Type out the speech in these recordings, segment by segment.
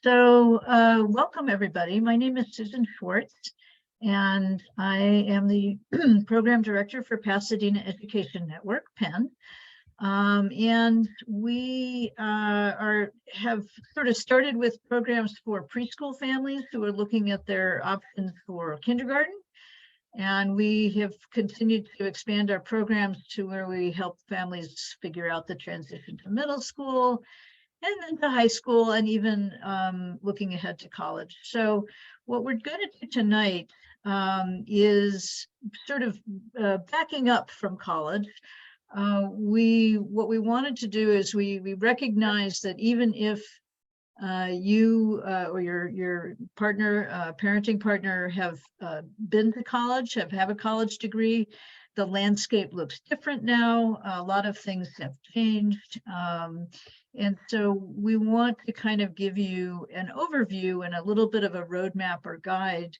Welcome everybody. My name is Susan Schwartz, and I am the program director for Pasadena Education Network, PEN. And we have sort of started with programs for preschool families who are looking at their options for kindergarten. And we have continued to expand our programs to where we help families figure out the transition to middle school and then to high school, and even looking ahead to college. So what we're going to do tonight is sort of backing up from college. What we wanted to do is we recognize that even if you or your partner, parenting partner, have been to college, have a college degree, the landscape looks different now. A lot of things have changed. And so we want to kind of give you an overview and a little bit of a roadmap or guide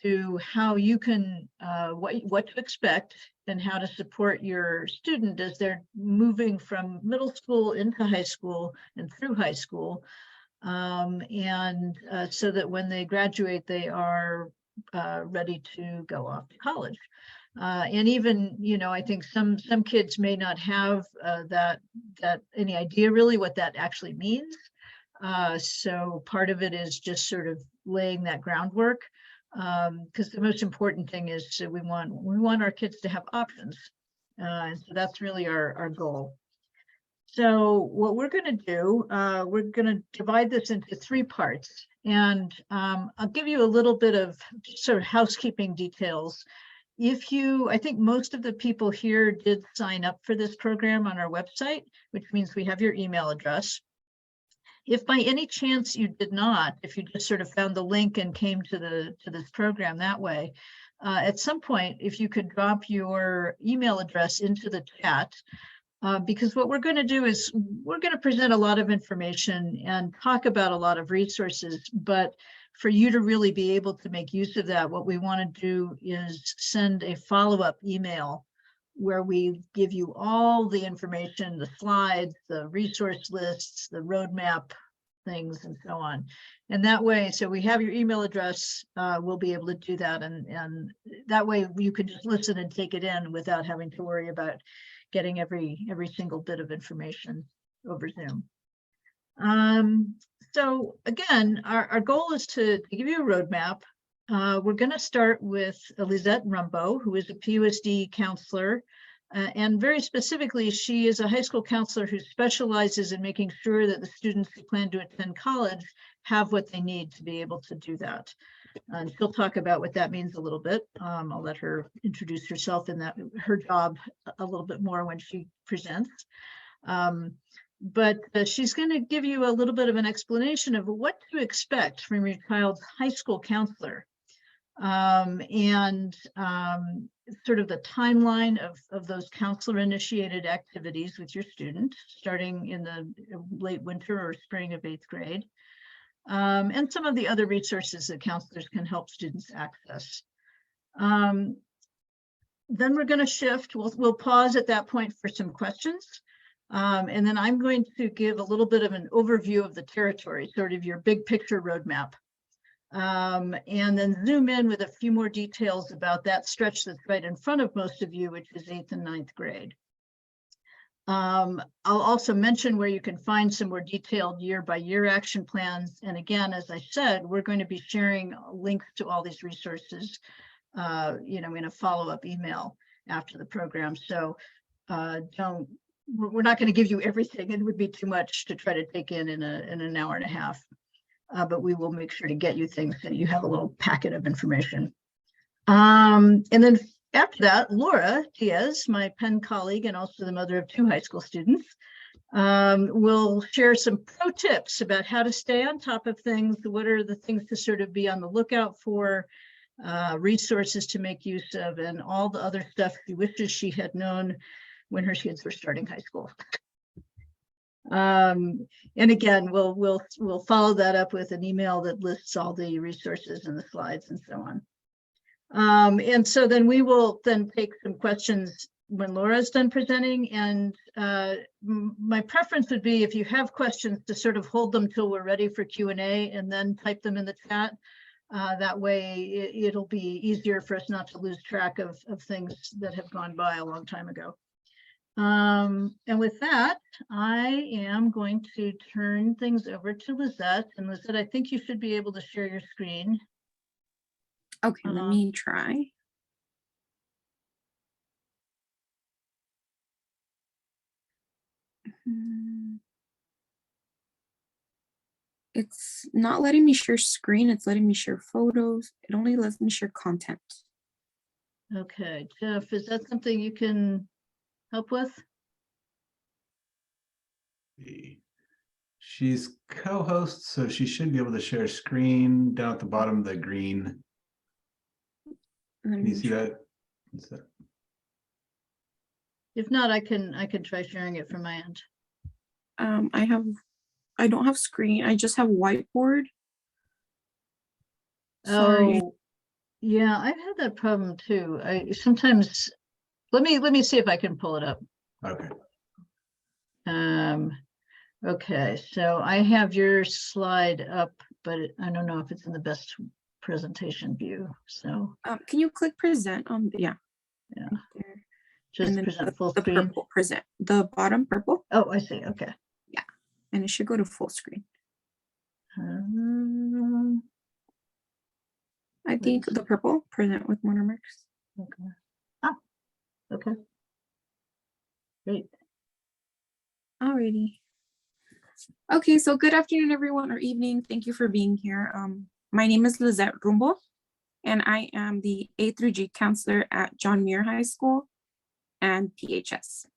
to how you can, what to expect and how to support your student as they're moving from middle school into high school and through high school. So that when they graduate, they are ready to go off to college. And even, you know, I think some kids may not have that any idea really what that actually means. So part of it is just sort of laying that groundwork, because the most important thing is we want our kids to have options, and so that's really our goal. So what we're going to do, we're going to divide this into 3 parts, and I'll give you a little bit of sort of housekeeping details. I think most of the people here did sign up for this program on our website, which means we have your email address. If by any chance you did not, if you just sort of found the link and came to this program that way, at some point, if you could drop your email address into the chat, because what we're going to do is we're going to present a lot of information and talk about a lot of resources, but for you to really be able to make use of that, what we want to do is send a follow-up email where we give you all the information, the slides, the resource lists, the roadmap things, and so on. And that way, so we have your email address, we'll be able to do that. And that way you can just listen and take it in without having to worry about getting every single bit of information over Zoom. So again, our goal is to give you a roadmap. We're going to start with Lisette Rumbo, who is a PUSD counselor. And very specifically, she is a high school counselor who specializes in making sure that the students who plan to attend college have what they need to be able to do that. And she'll talk about what that means a little bit. I'll let her introduce herself and her job a little bit more when she presents. But she's going to give you a little bit of an explanation of what to expect from your child's high school counselor, and sort of the timeline of those counselor-initiated activities with your student, starting in the late winter or spring of 8th grade, and some of the other resources that counselors can help students access. Then we're going to shift. We'll pause at that point for some questions. And then I'm going to give a little bit of an overview of the territory, sort of your big picture roadmap, and then zoom in with a few more details about that stretch that's right in front of most of you, which is 8th and 9th grade. I'll also mention where you can find some more detailed year-by-year action plans. And again, as I said, we're going to be sharing links to all these resources, in a follow-up email after the program. So we're not going to give you everything. It would be too much to try to take in an hour and a half, but we will make sure to get you things so you have a little packet of information. And then after that, Laura Diaz, my PEN colleague and also the mother of 2 high school students, will share some pro tips about how to stay on top of things. What are the things to sort of be on the lookout for, resources to make use of, and all the other stuff she wishes she had known when her kids were starting high school. And again, we'll follow that up with an email that lists all the resources and the slides and so on. And so then we will then take some questions when Laura's done presenting, and my preference would be if you have questions to sort of hold them till we're ready for Q&A and then type them in the chat. That way it'll be easier for us not to lose track of things that have gone by a long time ago. And with that, I am going to turn things over to Lizette. And Lizette, I think you should be able to share your screen. Okay, let me try. It's not letting me share screen. It's letting me share photos. It only lets me share content. Okay, Jeff, is that something you can help with? She's co-host, so she should be able to share screen down at the bottom, the green. Can you see that? If not, I can try sharing it from my end. I don't have screen. I just have whiteboard. Sorry. Oh, yeah, I've had that problem too. I sometimes, let me see if I can pull it up. Okay. Okay, so I have your slide up, but I don't know if it's in the best presentation view. So can you click present on yeah. Right there. Just present full screen. The purple present, the bottom purple. Oh, I see. Okay. Yeah, and it should go to full screen. I think the purple present with watermarks. Okay. Ah, okay. Great. Alrighty. Okay, so good afternoon, everyone, or evening. Thank you for being here. My name is Lizette Rumbo, and I am the A through G counselor at John Muir High School and PHS,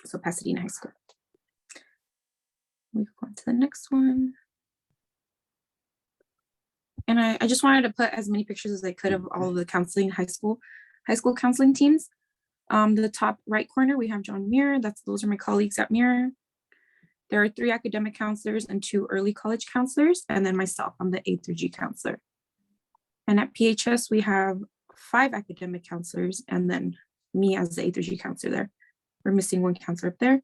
so Pasadena High School. We go on to the next one. And I just wanted to put as many pictures as I could of all of the counseling high school counseling teams. The top right corner, we have John Muir. Those are my colleagues at Muir. There are 3 academic counselors and 2 early college counselors, and then myself, I'm the A through G counselor. And at PHS, we have 5 academic counselors, and then me as the A through G counselor there. We're missing 1 counselor up there.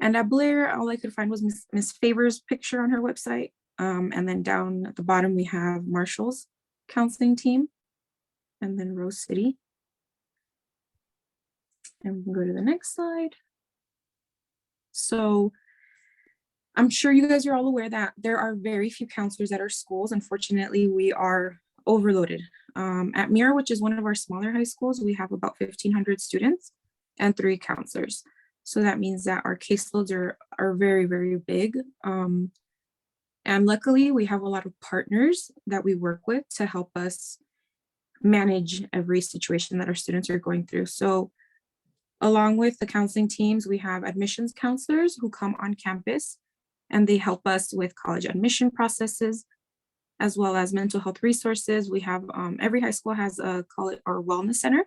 And at Blair, all I could find was Miss Favor's picture on her website. And then down at the bottom, we have Marshall's counseling team, and then Rose City. And we can go to the next slide. So I'm sure you guys are all aware that there are very few counselors at our schools. Unfortunately, we are overloaded. At Muir, which is one of our smaller high schools, we have about 1,500 students and 3 counselors. So that means that our caseloads are very, very big. And luckily, we have a lot of partners that we work with to help us manage every situation that our students are going through. So along with the counseling teams, we have admissions counselors who come on campus and they help us with college admission processes, as well as mental health resources. We have, every high school has a college or wellness center.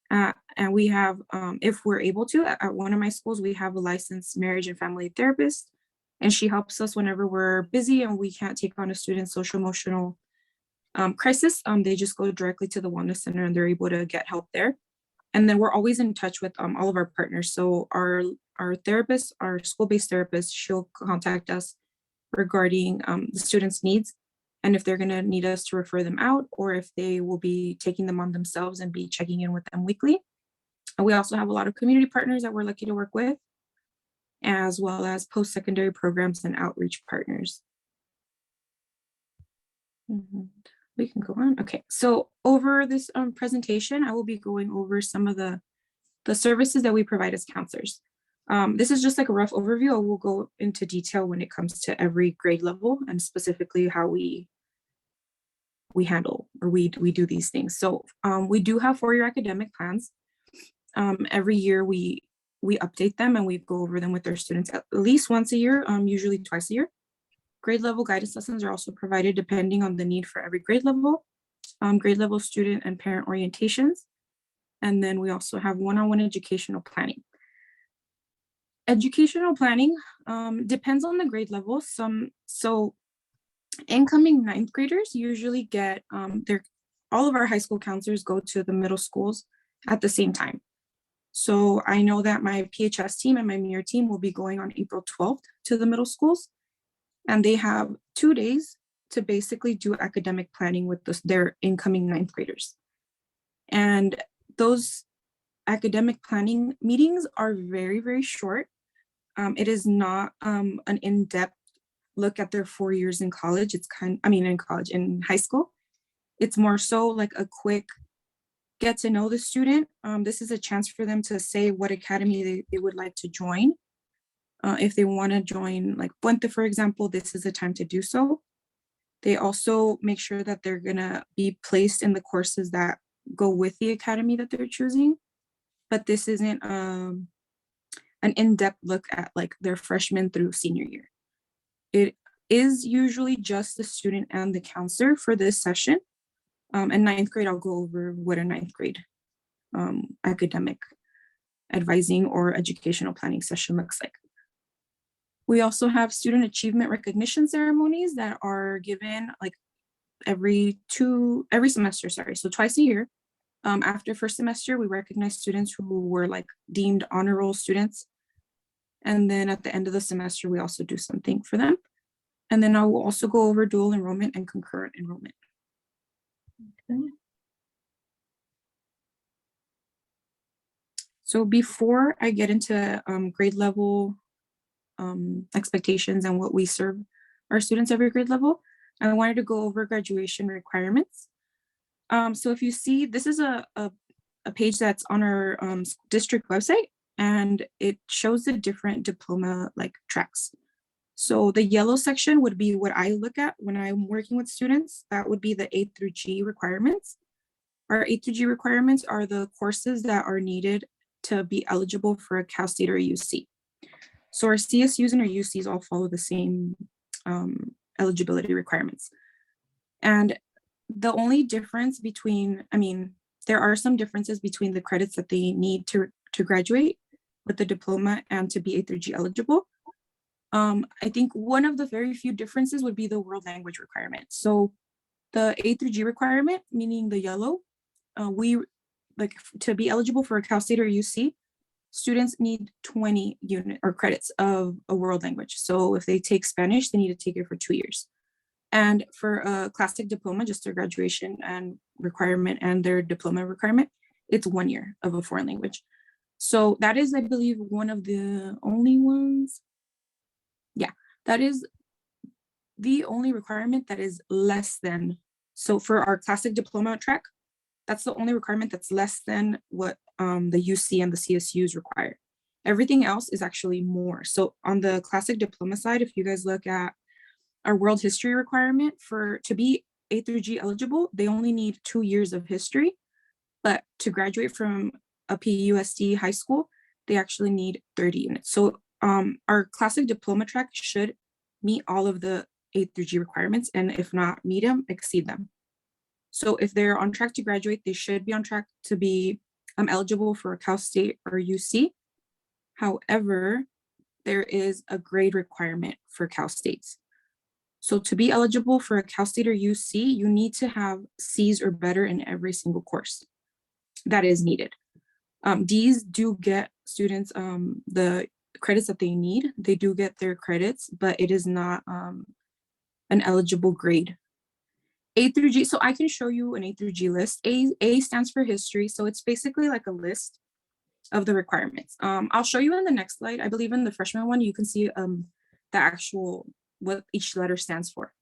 And we have, if we're able to, at one of my schools, we have a licensed marriage and family therapist, and she helps us whenever we're busy and we can't take on a student's social emotional crisis. They just go directly to the wellness center and they're able to get help there. And then we're always in touch with all of our partners. So our therapist, our school-based therapist, she'll contact us regarding the students' needs, and if they're going to need us to refer them out, or if they will be taking them on themselves and be checking in with them weekly. And we also have a lot of community partners that we're lucky to work with, as well as post-secondary programs and outreach partners. We can go on. Okay, so over this presentation, I will be going over some of the services that we provide as counselors. This is just like a rough overview. I will go into detail when it comes to every grade level and specifically how we handle or we do these things. So we do have 4-year academic plans. Every year we update them and we go over them with our students at least once a year, usually twice a year. Grade level guidance lessons are also provided depending on the need for every grade level student and parent orientations. And then we also have one-on-one educational planning. Educational planning depends on the grade level. So incoming 9th graders usually get all of our high school counselors go to the middle schools at the same time. So I know that my PHS team and my MIR team will be going on April 12th to the middle schools, and they have 2 days to basically do academic planning with their incoming ninth graders. And those academic planning meetings are very, very short. It is not an in-depth look at their 4 years in college. It's in high school. It's more so like a quick get to know the student. This is a chance for them to say what academy they would like to join. If they want to join like Puente, for example, this is the time to do so. They also make sure that they're gonna be placed in the courses that go with the academy that they're choosing. But this isn't an in-depth look at like their freshman through senior year. It is usually just the student and the counselor for this session. And ninth grade, I'll go over what a ninth grade academic advising or educational planning session looks like. We also have student achievement recognition ceremonies that are given like every semester, so twice a year. After first semester, we recognize students who were like deemed honor roll students. And then at the end of the semester, we also do something for them. And then I will also go over dual enrollment and concurrent enrollment. Okay. So before I get into grade level expectations and what we serve our students every grade level, I wanted to go over graduation requirements. So if you see, this is a page that's on our district website, and it shows the different diploma like tracks. So the yellow section would be what I look at when I'm working with students. That would be the A through G requirements. Our A through G requirements are the courses that are needed to be eligible for a Cal State or UC. So our CSUs and our UCs all follow the same eligibility requirements. And the only difference between, there are some differences between the credits that they need to graduate with the diploma and to be A through G eligible. I think one of the very few differences would be the world language requirement. So the A through G requirement, meaning the yellow, to be eligible for a Cal State or UC, students need 20 unit or credits of a world language. So if they take Spanish, they need to take it for 2 years. And for a classic diploma, just their graduation and requirement and their diploma requirement, it's 1 year of a foreign language. So that is, I believe, one of the only ones. Yeah, that is the only requirement that is less than. So for our classic diploma track, that's the only requirement that's less than what the UC and the CSUs require. Everything else is actually more. So on the classic diploma side, if you guys look at our world history requirement to be A through G eligible, they only need 2 years of history, but to graduate from a PUSD high school, they actually need 30 units. So our classic diploma track should meet all of the A through G requirements, and if not meet them, exceed them. So if they're on track to graduate, they should be on track to be eligible for a Cal State or UC. However, there is a grade requirement for Cal States. So to be eligible for a Cal State or UC, you need to have C's or better in every single course that is needed. D's do get students the credits that they need. They do get their credits, but it is not an eligible grade. A through G, so I can show you an A through G list. A stands for history, so it's basically like a list of the requirements. I'll show you in the next slide. I believe in the freshman one, you can see the actual, what each letter stands for.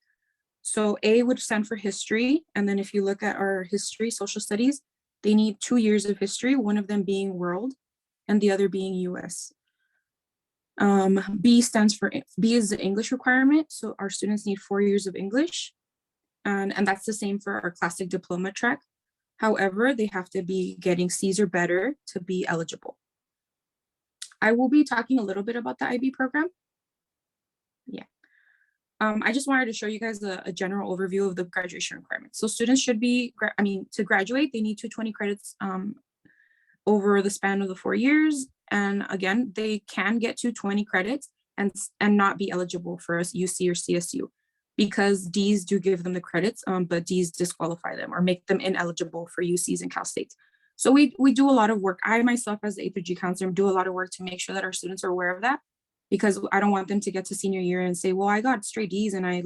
So A would stand for history, and then if you look at our history, social studies, they need 2 years of history, one of them being world, and the other being US. B is the English requirement, so our students need 4 years of English. And that's the same for our classic diploma track. However, they have to be getting C's or better to be eligible. I will be talking a little bit about the IB program. Yeah. I just wanted to show you guys a general overview of the graduation requirements. So students should be, to graduate, they need 220 credits over the span of the 4 years. And again, they can get 220 credits and not be eligible for a UC or CSU, because D's do give them the credits, but D's disqualify them or make them ineligible for UCs and Cal States. So we do a lot of work. I myself, as the A through G counselor, do a lot of work to make sure that our students are aware of that, because I don't want them to get to senior year and say, well, I got straight D's and I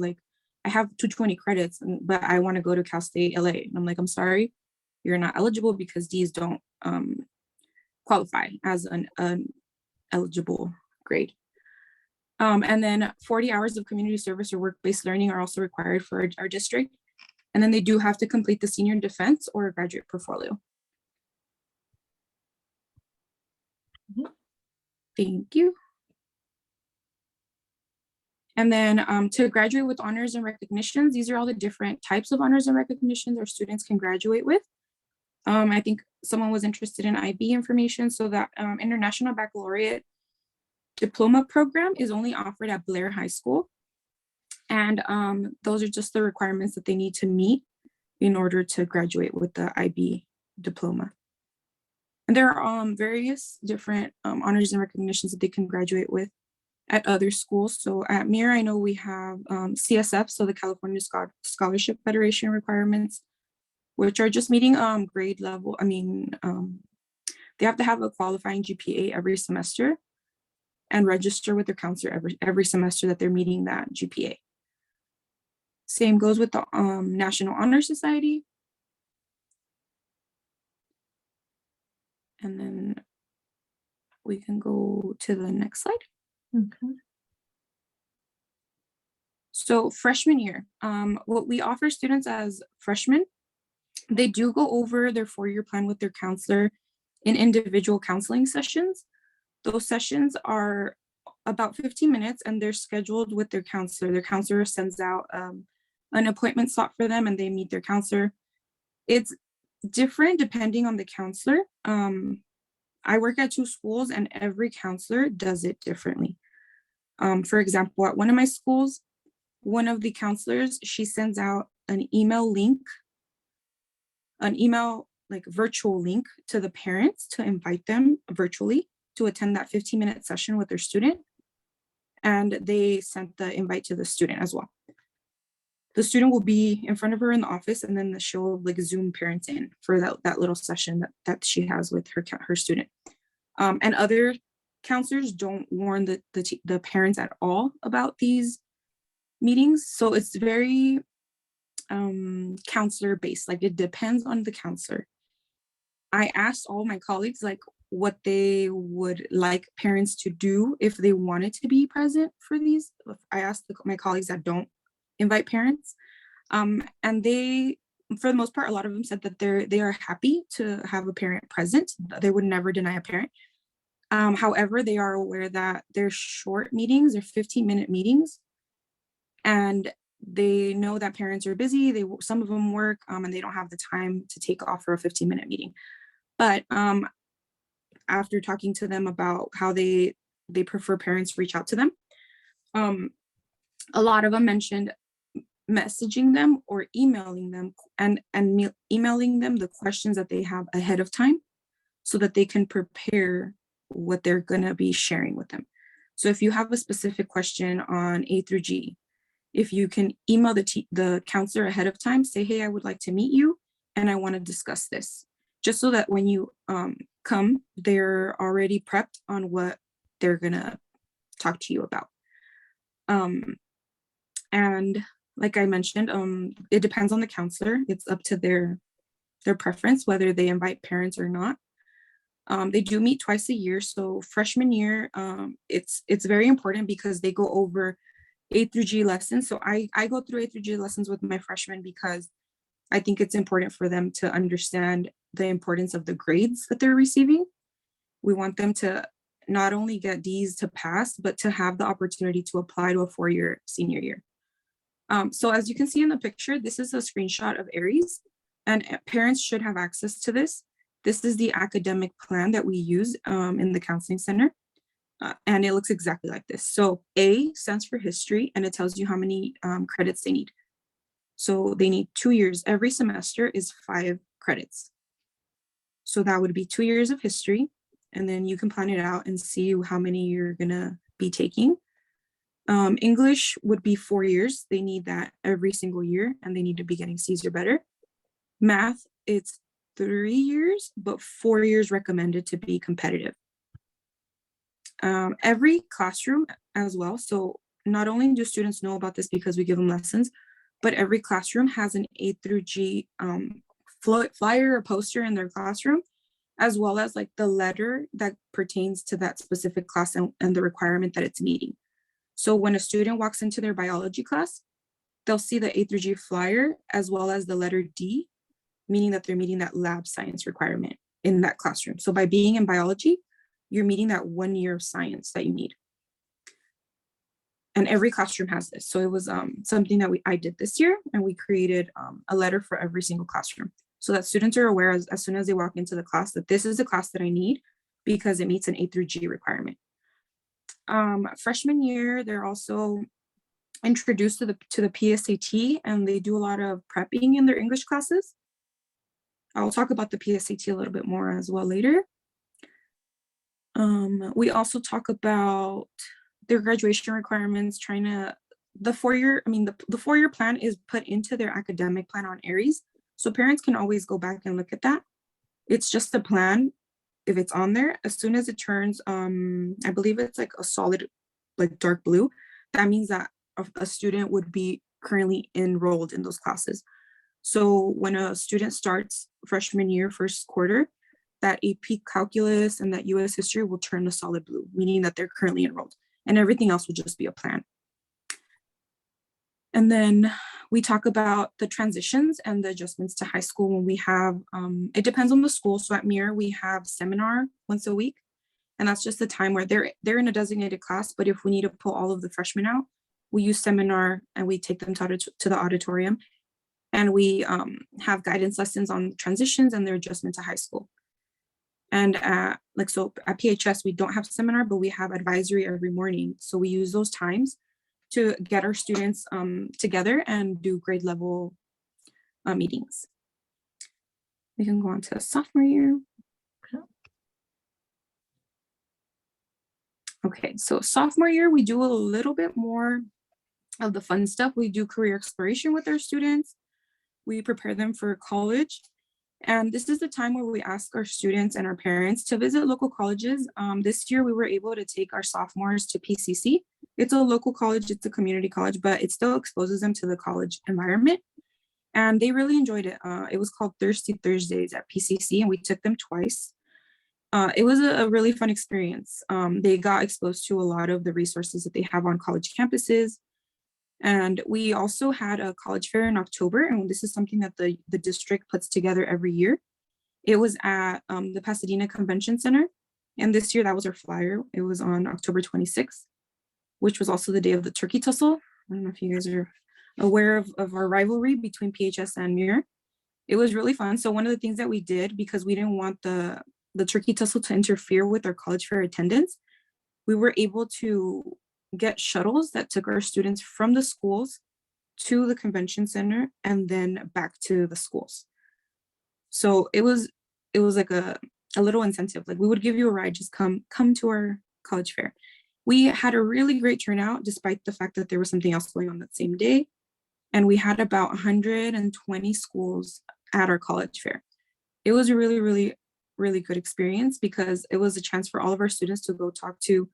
have 220 credits, but I want to go to Cal State LA. And I'm like, I'm sorry, you're not eligible because D's don't qualify as an eligible grade. And then 40 hours of community service or work-based learning are also required for our district. And then they do have to complete the senior defense or graduate portfolio. Thank you. And then to graduate with honors and recognitions, these are all the different types of honors and recognitions our students can graduate with. I think someone was interested in IB information, so that International Baccalaureate Diploma program is only offered at Blair High School. And those are just the requirements that they need to meet in order to graduate with the IB diploma. And there are various different honors and recognitions that they can graduate with at other schools. So at MIR, I know we have CSF, so the California Scholarship Federation requirements, which are just meeting grade level. I mean, they have to have a qualifying GPA every semester and register with their counselor every semester that they're meeting that GPA. Same goes with the National Honor Society. And then we can go to the next slide. Okay. So freshman year, what we offer students as freshmen, they do go over their 4-year plan with their counselor in individual counseling sessions. Those sessions are about 15 minutes and they're scheduled with their counselor. Their counselor sends out an appointment slot for them and they meet their counselor. It's different depending on the counselor. I work at 2 schools and every counselor does it differently. For example, at one of my schools, one of the counselors, she sends out an email link, like virtual link to the parents to invite them virtually to attend that 15-minute session with their student. And they sent the invite to the student as well. The student will be in front of her in the office, and then she'll like Zoom parents in for that little session that she has with her student. And other counselors don't warn the parents at all about these meetings. So it's very counselor based, like it depends on the counselor. I asked all my colleagues like what they would like parents to do if they wanted to be present for these. I asked my colleagues that don't invite parents, and they, for the most part, a lot of them said that they are happy to have a parent present. They would never deny a parent. However, they are aware that they're short meetings, they're 15-minute meetings, and they know that parents are busy. Some of them work, and they don't have the time to take off for a 15-minute meeting. But after talking to them about how they prefer parents reach out to them, a lot of them mentioned messaging them or emailing them and emailing them the questions that they have ahead of time so that they can prepare what they're going to be sharing with them. So if you have a specific question on A through G, if you can email the counselor ahead of time, say, hey, I would like to meet you and I want to discuss this, just so that when you come, they're already prepped on what they're going to talk to you about. And like I mentioned, it depends on the counselor. It's up to their preference, whether they invite parents or not. They do meet twice a year. So freshman year, it's very important because they go over A through G lessons. So I go through A through G lessons with my freshmen because I think it's important for them to understand the importance of the grades that they're receiving. We want them to not only get D's to pass, but to have the opportunity to apply to a 4-year senior year. So as you can see in the picture, this is a screenshot of Aries, and parents should have access to this. This is the academic plan that we use in the counseling center. And it looks exactly like this. So A stands for history, and it tells you how many credits they need. So they need 2 years. Every semester is 5 credits. So that would be 2 years of history. And then you can plan it out and see how many you're gonna be taking. English would be 4 years. They need that every single year, and they need to be getting C's or better. Math, it's 3 years, but 4 years recommended to be competitive. Every classroom as well. So not only do students know about this because we give them lessons, but every classroom has an A through G flyer or poster in their classroom, as well as like the letter that pertains to that specific class and the requirement that it's meeting. So when a student walks into their biology class, they'll see the A through G flyer as well as the letter D, meaning that they're meeting that lab science requirement in that classroom. So by being in biology, you're meeting that 1 year of science that you need. And every classroom has this. So it was something that I did this year, and we created a letter for every single classroom so that students are aware as soon as they walk into the class that this is the class that I need because it meets an A through G requirement. Freshman year, they're also introduced to the PSAT, and they do a lot of prepping in their English classes. I'll talk about the PSAT a little bit more as well later. We also talk about their graduation requirements, the 4-year plan is put into their academic plan on Aries. So parents can always go back and look at that. It's just a plan if it's on there. As soon as it turns, I believe it's like a solid, like dark blue, that means that a student would be currently enrolled in those classes. So when a student starts freshman year, first quarter, that AP calculus and that US history will turn to solid blue, meaning that they're currently enrolled, and everything else will just be a plan. And then we talk about the transitions and the adjustments to high school when we have, it depends on the school. So at Muir, we have seminar once a week, and that's just the time where they're in a designated class, but if we need to pull all of the freshmen out, we use seminar and we take them to the auditorium, and we have guidance lessons on transitions and their adjustment to high school. And at PHS, we don't have seminar, but we have advisory every morning. So we use those times to get our students together and do grade level meetings. We can go on to sophomore year. Okay, so sophomore year, we do a little bit more of the fun stuff. We do career exploration with our students. We prepare them for college. And this is the time where we ask our students and our parents to visit local colleges. This year, we were able to take our sophomores to PCC. It's a local college, it's a community college, but it still exposes them to the college environment. And they really enjoyed it. It was called Thirsty Thursdays at PCC, and we took them twice. It was a really fun experience. They got exposed to a lot of the resources that they have on college campuses. And we also had a college fair in October, and this is something that the district puts together every year. It was at the Pasadena Convention Center, and this year that was our flyer. It was on October 26th, which was also the day of the turkey tussle. I don't know if you guys are aware of our rivalry between PHS and Muir. It was really fun. So one of the things that we did, because we didn't want the turkey tussle to interfere with our college fair attendance, we were able to get shuttles that took our students from the schools to the convention center and then back to the schools. So it was like a little incentive. Like, we would give you a ride, just come to our college fair. We had a really great turnout, despite the fact that there was something else going on that same day. And we had about 120 schools at our college fair. It was a really, really, really good experience, because it was a chance for all of our students to go talk to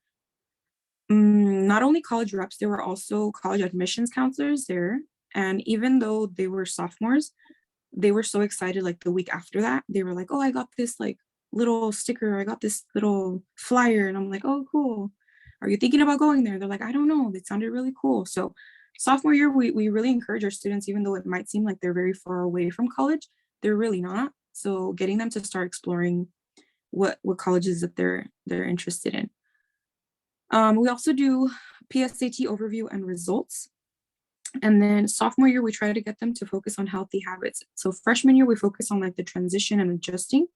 not only college reps, there were also college admissions counselors there. And even though they were sophomores, they were so excited. Like the week after that, they were like, oh, I got this like little sticker, I got this little flyer. And I'm like, oh, cool. Are you thinking about going there? They're like, I don't know. It sounded really cool. So sophomore year, we really encourage our students, even though it might seem like they're very far away from college, they're really not. So getting them to start exploring what colleges that they're interested in. We also do PSAT overview and results. And then sophomore year, we try to get them to focus on healthy habits. So freshman year, we focus on like the transition and adjusting.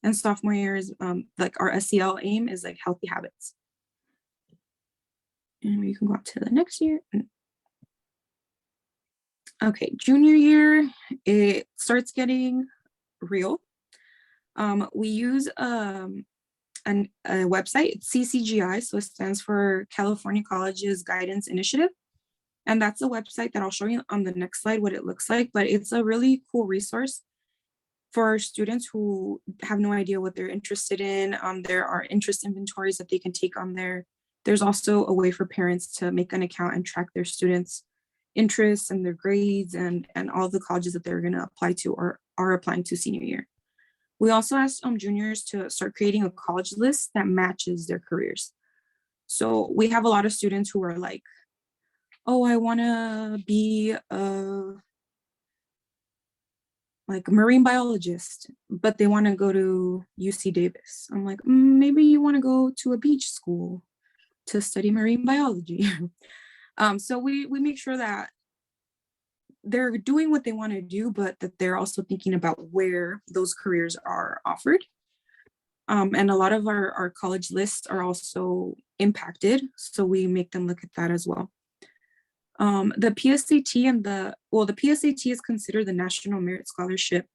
And sophomore year is like our SEL aim is like healthy habits. And we can go up to the next year. Okay, junior year, it starts getting real. We use a website, CCGI, so it stands for California Colleges Guidance Initiative. And that's a website that I'll show you on the next slide what it looks like, but it's a really cool resource For our students who have no idea what they're interested in, there are interest inventories that they can take on there. There's also a way for parents to make an account and track their students' interests and their grades and all the colleges that they're going to apply to or are applying to senior year. We also asked juniors to start creating a college list that matches their careers. So we have a lot of students who are like, oh, I want to be a marine biologist, but they want to go to UC Davis. I'm like, maybe you want to go to a beach school to study marine biology. So we make sure that they're doing what they want to do, but that they're also thinking about where those careers are offered. And a lot of our college lists are also impacted, so we make them look at that as well. The PSAT and the PSAT is considered the National Merit Scholarship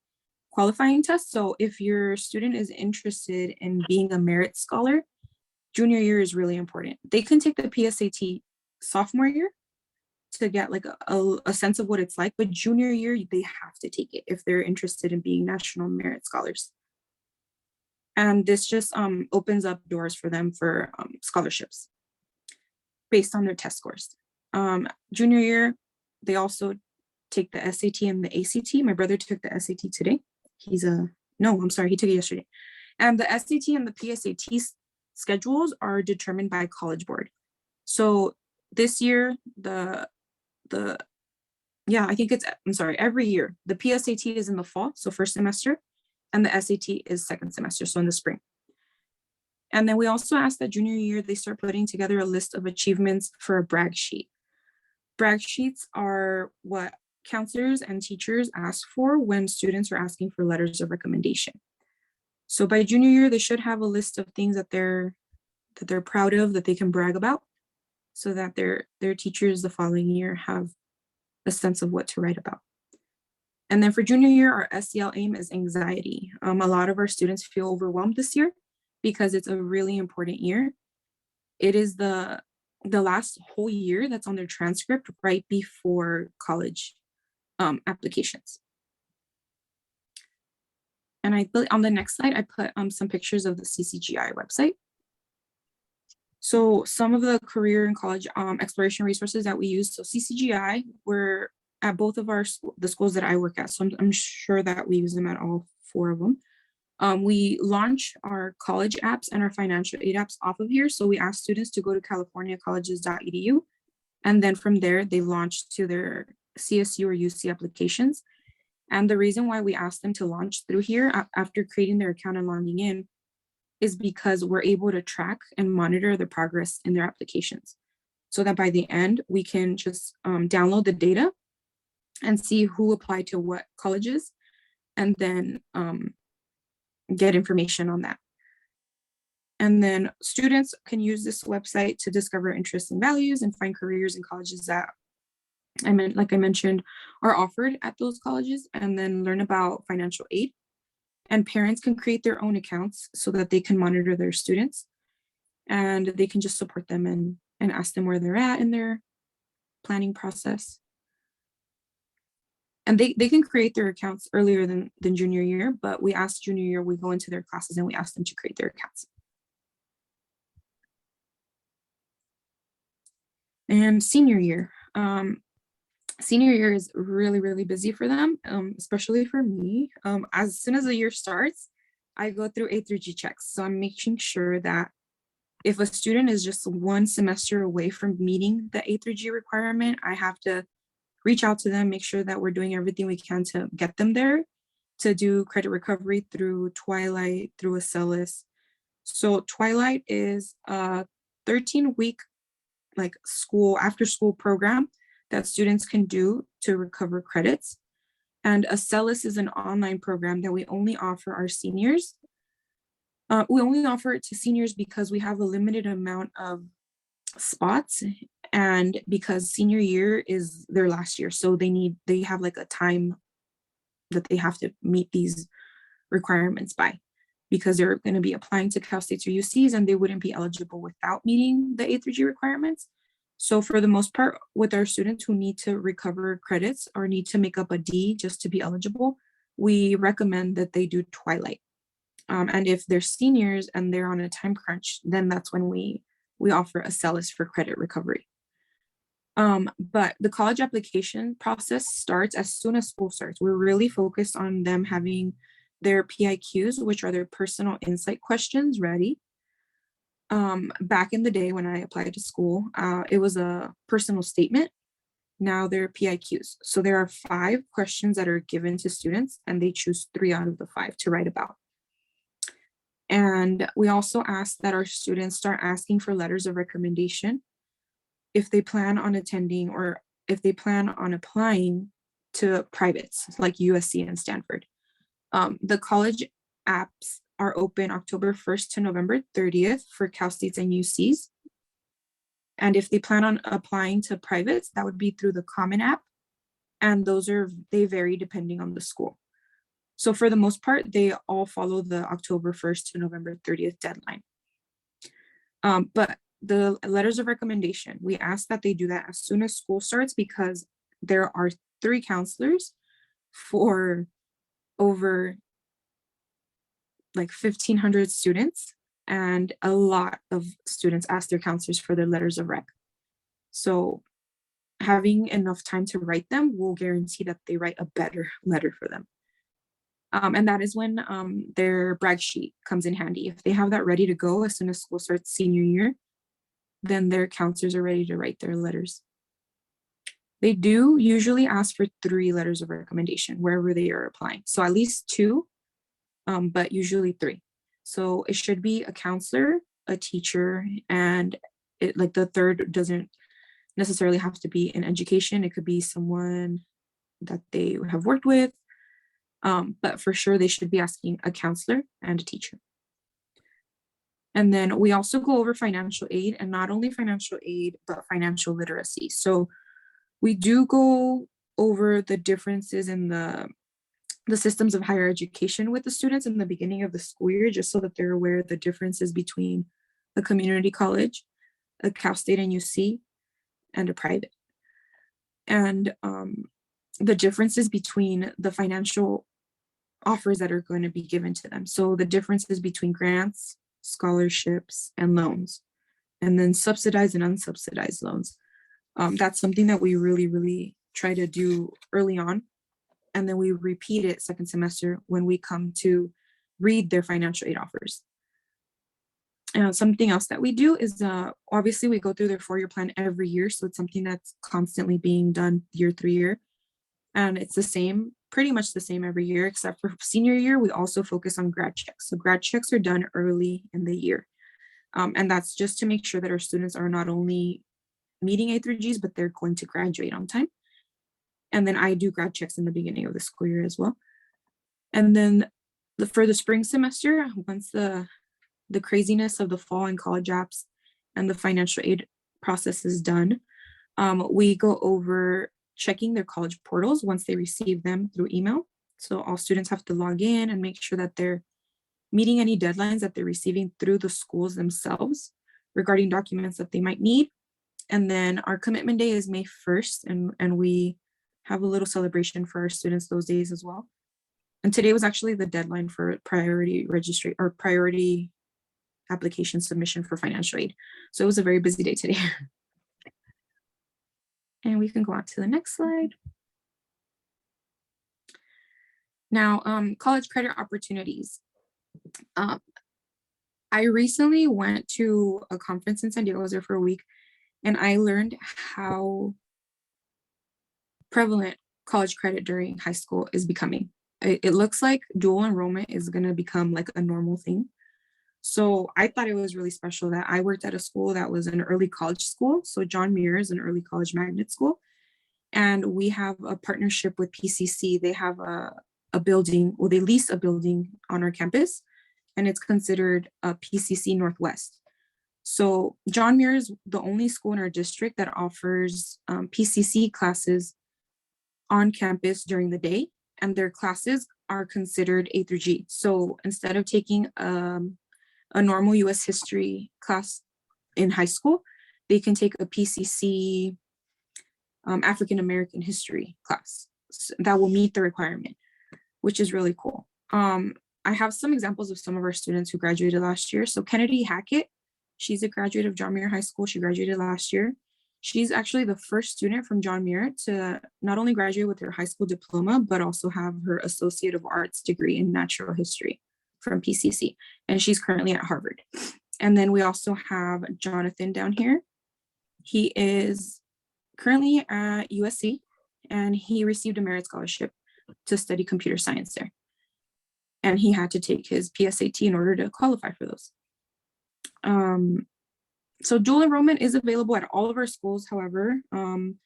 qualifying test. So if your student is interested in being a merit scholar, junior year is really important. They can take the PSAT sophomore year to get like a sense of what it's like, but junior year, they have to take it if they're interested in being national merit scholars. And this just opens up doors for them for scholarships based on their test scores. Junior year, they also take the SAT and the ACT. My brother took the SAT today. He took it yesterday. And the SAT and the PSAT schedules are determined by College Board. So this year, every year, the PSAT is in the fall, so first semester, and the SAT is second semester, so in the spring. And then we also asked that junior year, they start putting together a list of achievements for a brag sheet. Brag sheets are what counselors and teachers ask for when students are asking for letters of recommendation. So by junior year, they should have a list of things that they're proud of, that they can brag about, so that their teachers the following year have a sense of what to write about. And then for junior year, our SEL aim is anxiety. A lot of our students feel overwhelmed this year because it's a really important year. It is the last whole year that's on their transcript right before college applications. And on the next slide, I put some pictures of the CCGI website. So some of the career and college exploration resources that we use. So CCGI, we're at both of the schools that I work at. So I'm sure that we use them at all 4 of them. We launch our college apps and our financial aid apps off of here. So we ask students to go to californiacolleges.edu. And then from there, they launch to their CSU or UC applications. And the reason why we ask them to launch through here after creating their account and logging in is because we're able to track and monitor the progress in their applications, so that by the end, we can just download the data and see who applied to what colleges, and then get information on that. And then students can use this website to discover interests and values and find careers in colleges that like I mentioned, are offered at those colleges, and then learn about financial aid. And parents can create their own accounts so that they can monitor their students, and they can just support them and ask them where they're at in their planning process. And they can create their accounts earlier than junior year, but we ask junior year, we go into their classes and we ask them to create their accounts. And senior year. Senior year is really, really busy for them, especially for me. As soon as the year starts, I go through A through G checks. So I'm making sure that if a student is just 1 semester away from meeting the A through G requirement, I have to reach out to them, make sure that we're doing everything we can to get them there, to do credit recovery through Twilight, through Acellus. So Twilight is a 13-week after school program that students can do to recover credits. And Acellus is an online program that we only offer our seniors. We only offer it to seniors because we have a limited amount of spots, and because senior year is their last year. So they have like a time that they have to meet these requirements by, because they're going to be applying to Cal States or UCs, and they wouldn't be eligible without meeting the A through G requirements. So for the most part, with our students who need to recover credits or need to make up a D just to be eligible, we recommend that they do twilight. And if they're seniors and they're on a time crunch, then that's when we offer a CELIS for credit recovery. But the college application process starts as soon as school starts. We're really focused on them having their PIQs, which are their personal insight questions, ready. Back in the day when I applied to school, it was a personal statement. Now they're PIQs. So there are 5 questions that are given to students, and they choose 3 out of the 5 to write about. And we also ask that our students start asking for letters of recommendation if they plan on attending or if they plan on applying to privates like USC and Stanford. The college apps are open October 1st to November 30th for Cal States and UCs. And if they plan on applying to privates, that would be through the Common App. And they vary depending on the school. So for the most part, they all follow the October 1st to November 30th deadline. But the letters of recommendation, we ask that they do that as soon as school starts, because there are 3 counselors for over like 1,500 students, and a lot of students ask their counselors for their letters of rec. So having enough time to write them will guarantee that they write a better letter for them. And that is when their brag sheet comes in handy. If they have that ready to go as soon as school starts senior year, then their counselors are ready to write their letters. They do usually ask for 3 letters of recommendation wherever they are applying. So at least 2, but usually 3. So it should be a counselor, a teacher, and the third doesn't necessarily have to be in education. It could be someone that they have worked with. But for sure, they should be asking a counselor and a teacher. And then we also go over financial aid, and not only financial aid, but financial literacy. So we do go over the differences in the systems of higher education with the students in the beginning of the school year, just so that they're aware of the differences between a community college, a Cal State and UC, and a private. And the differences between the financial offers that are going to be given to them. So the differences between grants, scholarships, and loans, and then subsidized and unsubsidized loans. That's something that we really, really try to do early on. And then we repeat it second semester when we come to read their financial aid offers. And something else that we do is obviously we go through their 4-year plan every year. So it's something that's constantly being done year through year. And it's the same, pretty much the same every year, except for senior year, we also focus on grad checks. So grad checks are done early in the year. And that's just to make sure that our students are not only meeting A through Gs, but they're going to graduate on time. And then I do grad checks in the beginning of the school year as well. And then for the spring semester, once the craziness of the fall and college apps and the financial aid process is done, we go over checking their college portals once they receive them through email. So all students have to log in and make sure that they're meeting any deadlines that they're receiving through the schools themselves regarding documents that they might need. And then our commitment day is May 1st, and we have a little celebration for our students those days as well. And today was actually the deadline for priority registry or priority application submission for financial aid. So it was a very busy day today. And we can go on to the next slide. Now, college credit opportunities. I recently went to a conference in San Diego. I was there for a week, and I learned how prevalent college credit during high school is becoming. It looks like dual enrollment is going to become like a normal thing. So I thought it was really special that I worked at a school that was an early college school. So John Muir is an early college magnet school. And we have a partnership with PCC. They have a building, well, they lease a building on our campus, and it's considered a PCC Northwest. So John Muir is the only school in our district that offers PCC classes on campus during the day, and their classes are considered A through G. So instead of taking a normal US history class in high school, they can take a PCC African American history class that will meet the requirement. which is really cool. I have some examples of some of our students who graduated last year. So Kennedy Hackett, she's a graduate of John Muir High School. She graduated last year. She's actually the first student from John Muir to not only graduate with her high school diploma, but also have her Associate of Arts degree in Natural History from PCC. And she's currently at Harvard. And then we also have Jonathan down here. He is currently at USC, and he received a merit scholarship to study computer science there. And he had to take his PSAT in order to qualify for those. So dual enrollment is available at all of our schools, however, and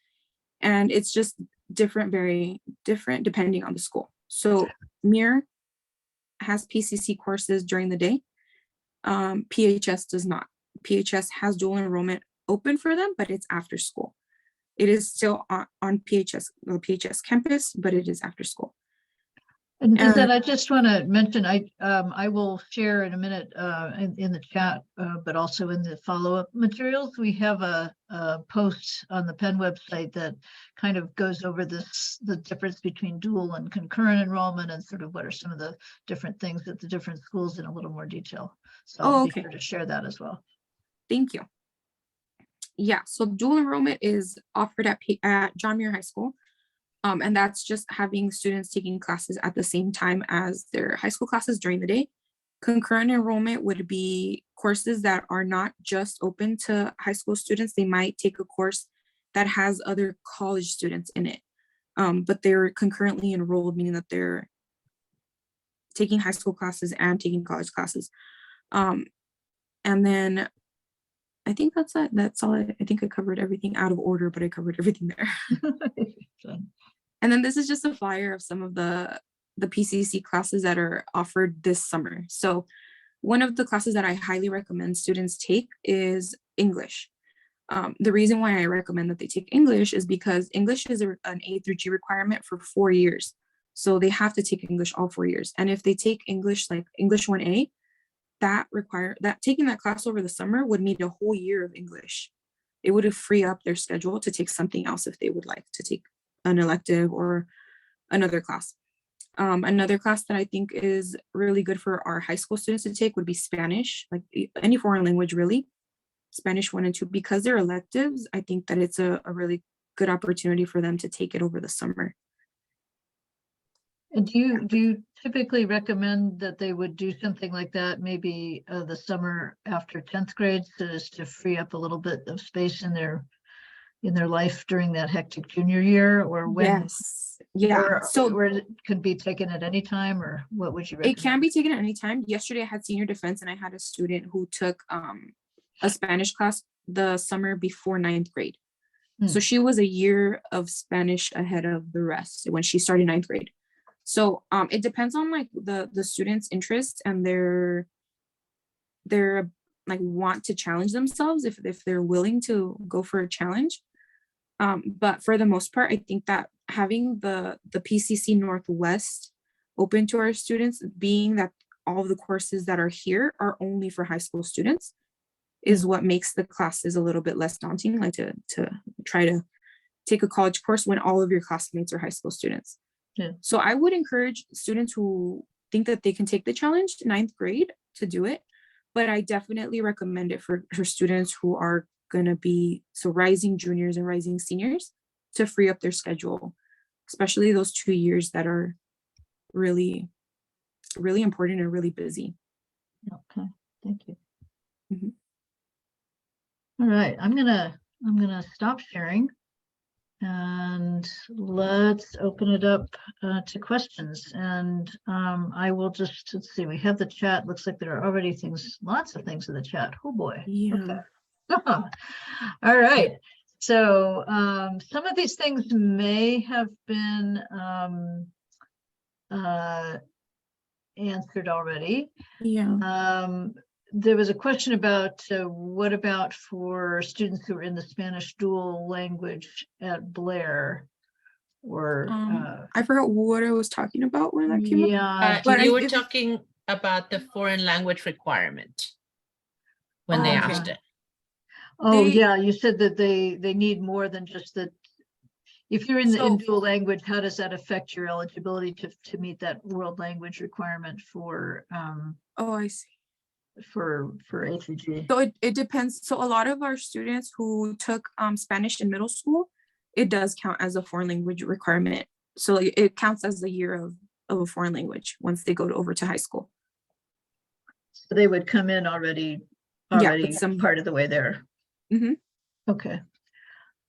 it's just very different depending on the school. So Muir has PCC courses during the day. PHS does not. PHS has dual enrollment open for them, but it's after school. It is still on PHS, the PHS campus, but it is after school. And then I just want to mention, I will share in a minute in the chat, but also in the follow-up materials. We have a post on the Penn website that kind of goes over the difference between dual and concurrent enrollment, and sort of what are some of the different things at the different schools in a little more detail. So I'll be sure to share that as well. Thank you. Yeah, so dual enrollment is offered at John Muir High School. And that's just having students taking classes at the same time as their high school classes during the day. Concurrent enrollment would be courses that are not just open to high school students. They might take a course that has other college students in it, but they're concurrently enrolled, meaning that they're taking high school classes and taking college classes. And then I think that's it. That's all. I think I covered everything out of order, but I covered everything there. And then this is just a flyer of some of the PCC classes that are offered this summer. So one of the classes that I highly recommend students take is English. The reason why I recommend that they take English is because English is an A through G requirement for 4 years. So they have to take English all 4 years. And if they take English, like English 1A, taking that class over the summer would mean a whole year of English. It would free up their schedule to take something else if they would like to take an elective or another class. Another class that I think is really good for our high school students to take would be Spanish, like any foreign language, really. Spanish 1 and 2, because they're electives. I think that it's a really good opportunity for them to take it over the summer. And do you typically recommend that they would do something like that, maybe the summer after 10th grade, so as to free up a little bit of space in their life during that hectic junior year, or when? Yes. Yeah. Or it could be taken at any time, or what would you recommend? It can be taken at any time. Yesterday I had senior defense, and I had a student who took a Spanish class the summer before 9th grade. So she was a year of Spanish ahead of the rest when she started 9th grade. So it depends on like the students' interests and their like want to challenge themselves if they're willing to go for a challenge. But for the most part, I think that having the PCC Northwest open to our students, being that all of the courses that are here are only for high school students, is what makes the classes a little bit less daunting, like to try to take a college course when all of your classmates are high school students. Yeah. So I would encourage students who think that they can take the challenge 9th grade to do it, but I definitely recommend it for students who are going to be rising juniors and rising seniors, to free up their schedule, especially those 2 years that are really, really important and really busy. Okay, thank you. Mhm. All right, I'm gonna stop sharing, and let's open it up to questions. And I will just, let's see, we have the chat. Looks like there are already lots of things in the chat. Oh boy. Yeah. Okay. All right. So some of these things may have been answered already. Yeah. There was a question about what about for students who are in the Spanish dual language at Blair, or I forgot what I was talking about when that came up. yeah, But you were talking about the foreign language requirement when they asked it. Oh, yeah, you said that they need more than just that. if you're in So- dual language, how does that affect your eligibility to meet that world language requirement for Oh, I see. A through G? So it depends. So a lot of our students who took Spanish in middle school, it does count as a foreign language requirement. So it counts as a year of a foreign language once they go over to high school. So they would come in already Yeah, with some- part of the way there. Mhm. Okay.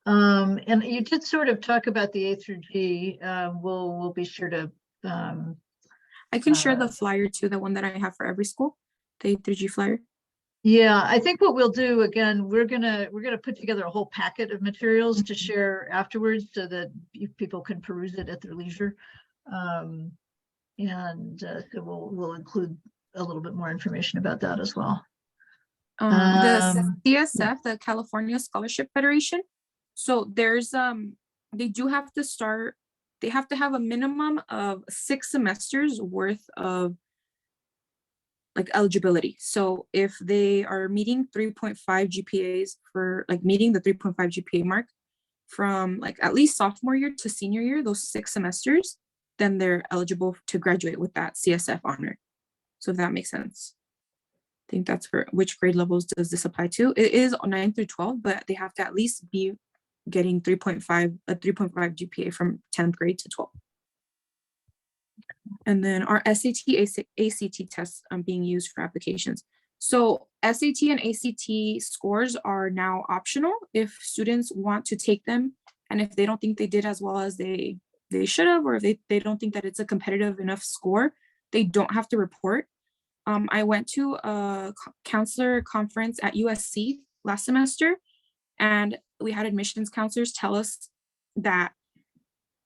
And you did sort of talk about the A through G. We'll be sure to I can share the flyer too, the one that I have for every school, the A3G flyer. yeah, I think what we'll do again, we're gonna put together a whole packet of materials to Mhm. share afterwards so that people can peruse it at their leisure. So we'll include a little bit more information about that as well. The CSF, the California Scholarship Federation. So there's they do have to start, they have to have a minimum of 6 semesters worth of like eligibility. So if they are meeting 3.5 GPAs for like meeting the 3.5 GPA mark from like at least sophomore year to senior year, those 6 semesters, then they're eligible to graduate with that CSF honor. So if that makes sense. I think that's for which grade levels does this apply to? It is 9 through 12, but they have to at least be getting 3.5 GPA from 10th grade to 12th. And then our SAT, ACT tests being used for applications. So SAT and ACT scores are now optional if students want to take them, and if they don't think they did as well as they should have, or if they don't think that it's a competitive enough score, they don't have to report. I went to a counselor conference at USC last semester, and we had admissions counselors tell us that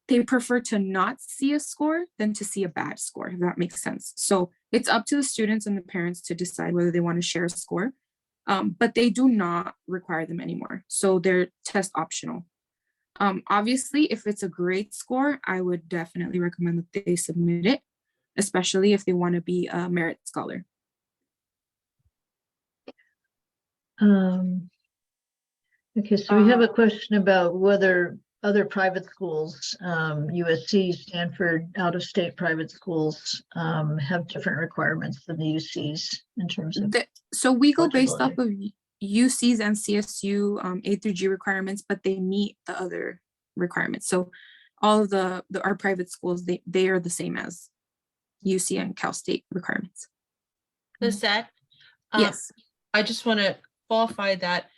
they prefer to not see a score than to see a bad score, if that makes sense. So it's up to the students and the parents to decide whether they want to share a score, but they do not require them anymore. So they're test optional. Obviously, if it's a great score, I would definitely recommend that they submit it, especially if they want to be a merit scholar. Okay, so we have a question about whether other private schools, USC, Stanford, out-of-state private schools have different requirements than the UCs in terms of. So we go based off eligibility. of UCs and CSU A through G requirements, but they meet the other requirements. So all of our private schools, they are the same as UC and Cal State requirements. Lizette, Yes. I just want to qualify that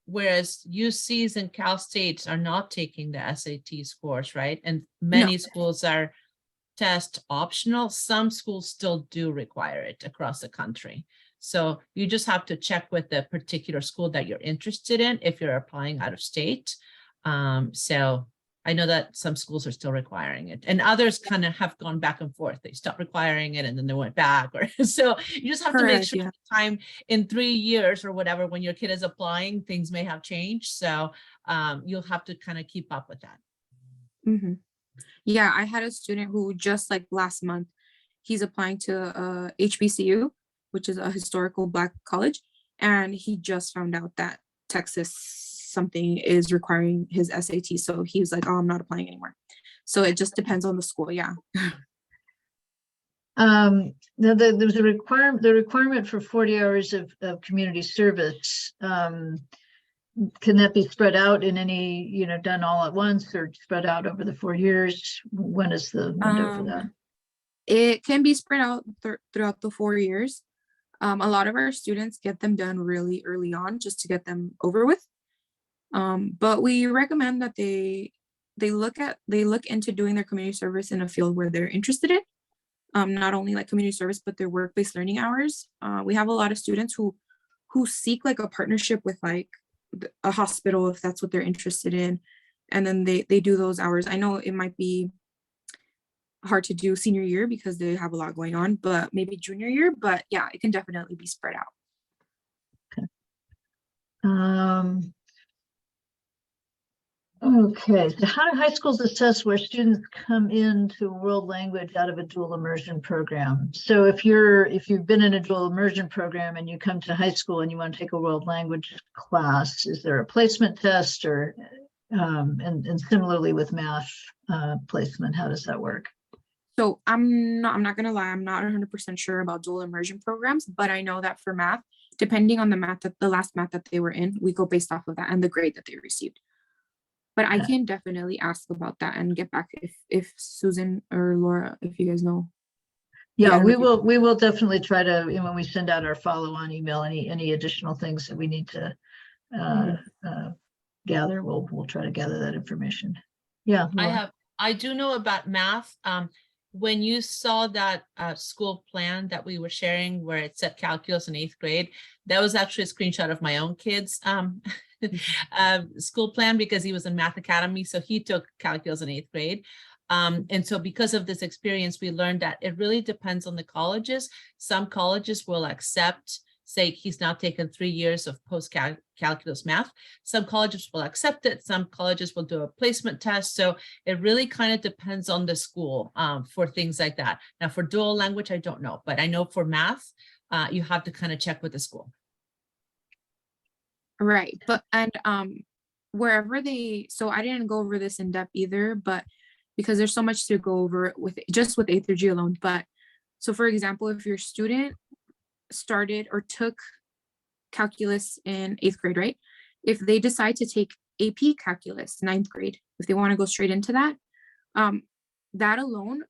whereas UCs and Cal States are not taking the SAT scores, right? And many schools are test optional. Some schools still do require it across the country. So you just have to check with the particular school that you're interested in if you're applying out of state. So I know that some schools are still requiring it, and others kind of have gone back and forth. They stopped requiring it and then they went back, or so you just have to make sure time in 3 years or whatever, when your kid is applying, things may have changed. So you'll have to kind of keep up with that. Mm-hmm. Yeah, I had a student who just like last month, he's applying to HBCU, which is a historical Black college, and he just found out that Texas something is requiring his SAT. So he was like, oh, I'm not applying anymore. So it just depends on the school. Yeah. Now there's a requirement for 40 hours of community service. Can that be spread out in any, done all at once or spread out over the 4 years? When is the window for that? It can be spread out throughout the 4 years. A lot of our students get them done really early on just to get them over with. But we recommend that they look into doing their community service in a field where they're interested in. Not only like community service, but their work-based learning hours. We have a lot of students who seek like a partnership with like a hospital if that's what they're interested in, and then they do those hours. I know it might be hard to do senior year because they have a lot going on, but maybe junior year. But yeah, it can definitely be spread out. Okay. Okay, so how do high schools assess where students come into world language out of a dual immersion program? So if you've been in a dual immersion program and you come to high school and you want to take a world language class, is there a placement test, or And similarly with math placement, how does that work? So I'm not gonna lie, I'm not 100% sure about dual immersion programs, but I know that for math, depending on the last math that they were in, we go based off of that and the grade that they received. But I Okay. can definitely ask about that and get back if Susan or Laura, if you guys know. Yeah, I don't know if we will definitely try to, when we send out our follow-on email, any additional things that we need to gather, we'll try to gather that information. Yeah. Laura. I do know about math. When you saw that school plan that we were sharing where it said calculus in 8th grade, that was actually a screenshot of my own kid's school plan, because he was in Math Academy. So he took calculus in 8th grade. And so because of this experience, we learned that it really depends on the colleges. Some colleges will accept, say he's now taken 3 years of post-calculus math. Some colleges will accept it. Some colleges will do a placement test. So it really kind of depends on the school for things like that. Now for dual language, I don't know, but I know for math, you have to kind of check with the school. Right, but wherever so I didn't go over this in depth either, but because there's so much to go over with just with A through G alone. But so for example, if your student started or took calculus in 8th grade, right? If they decide to take AP calculus 9th grade, if they want to go straight into that, that alone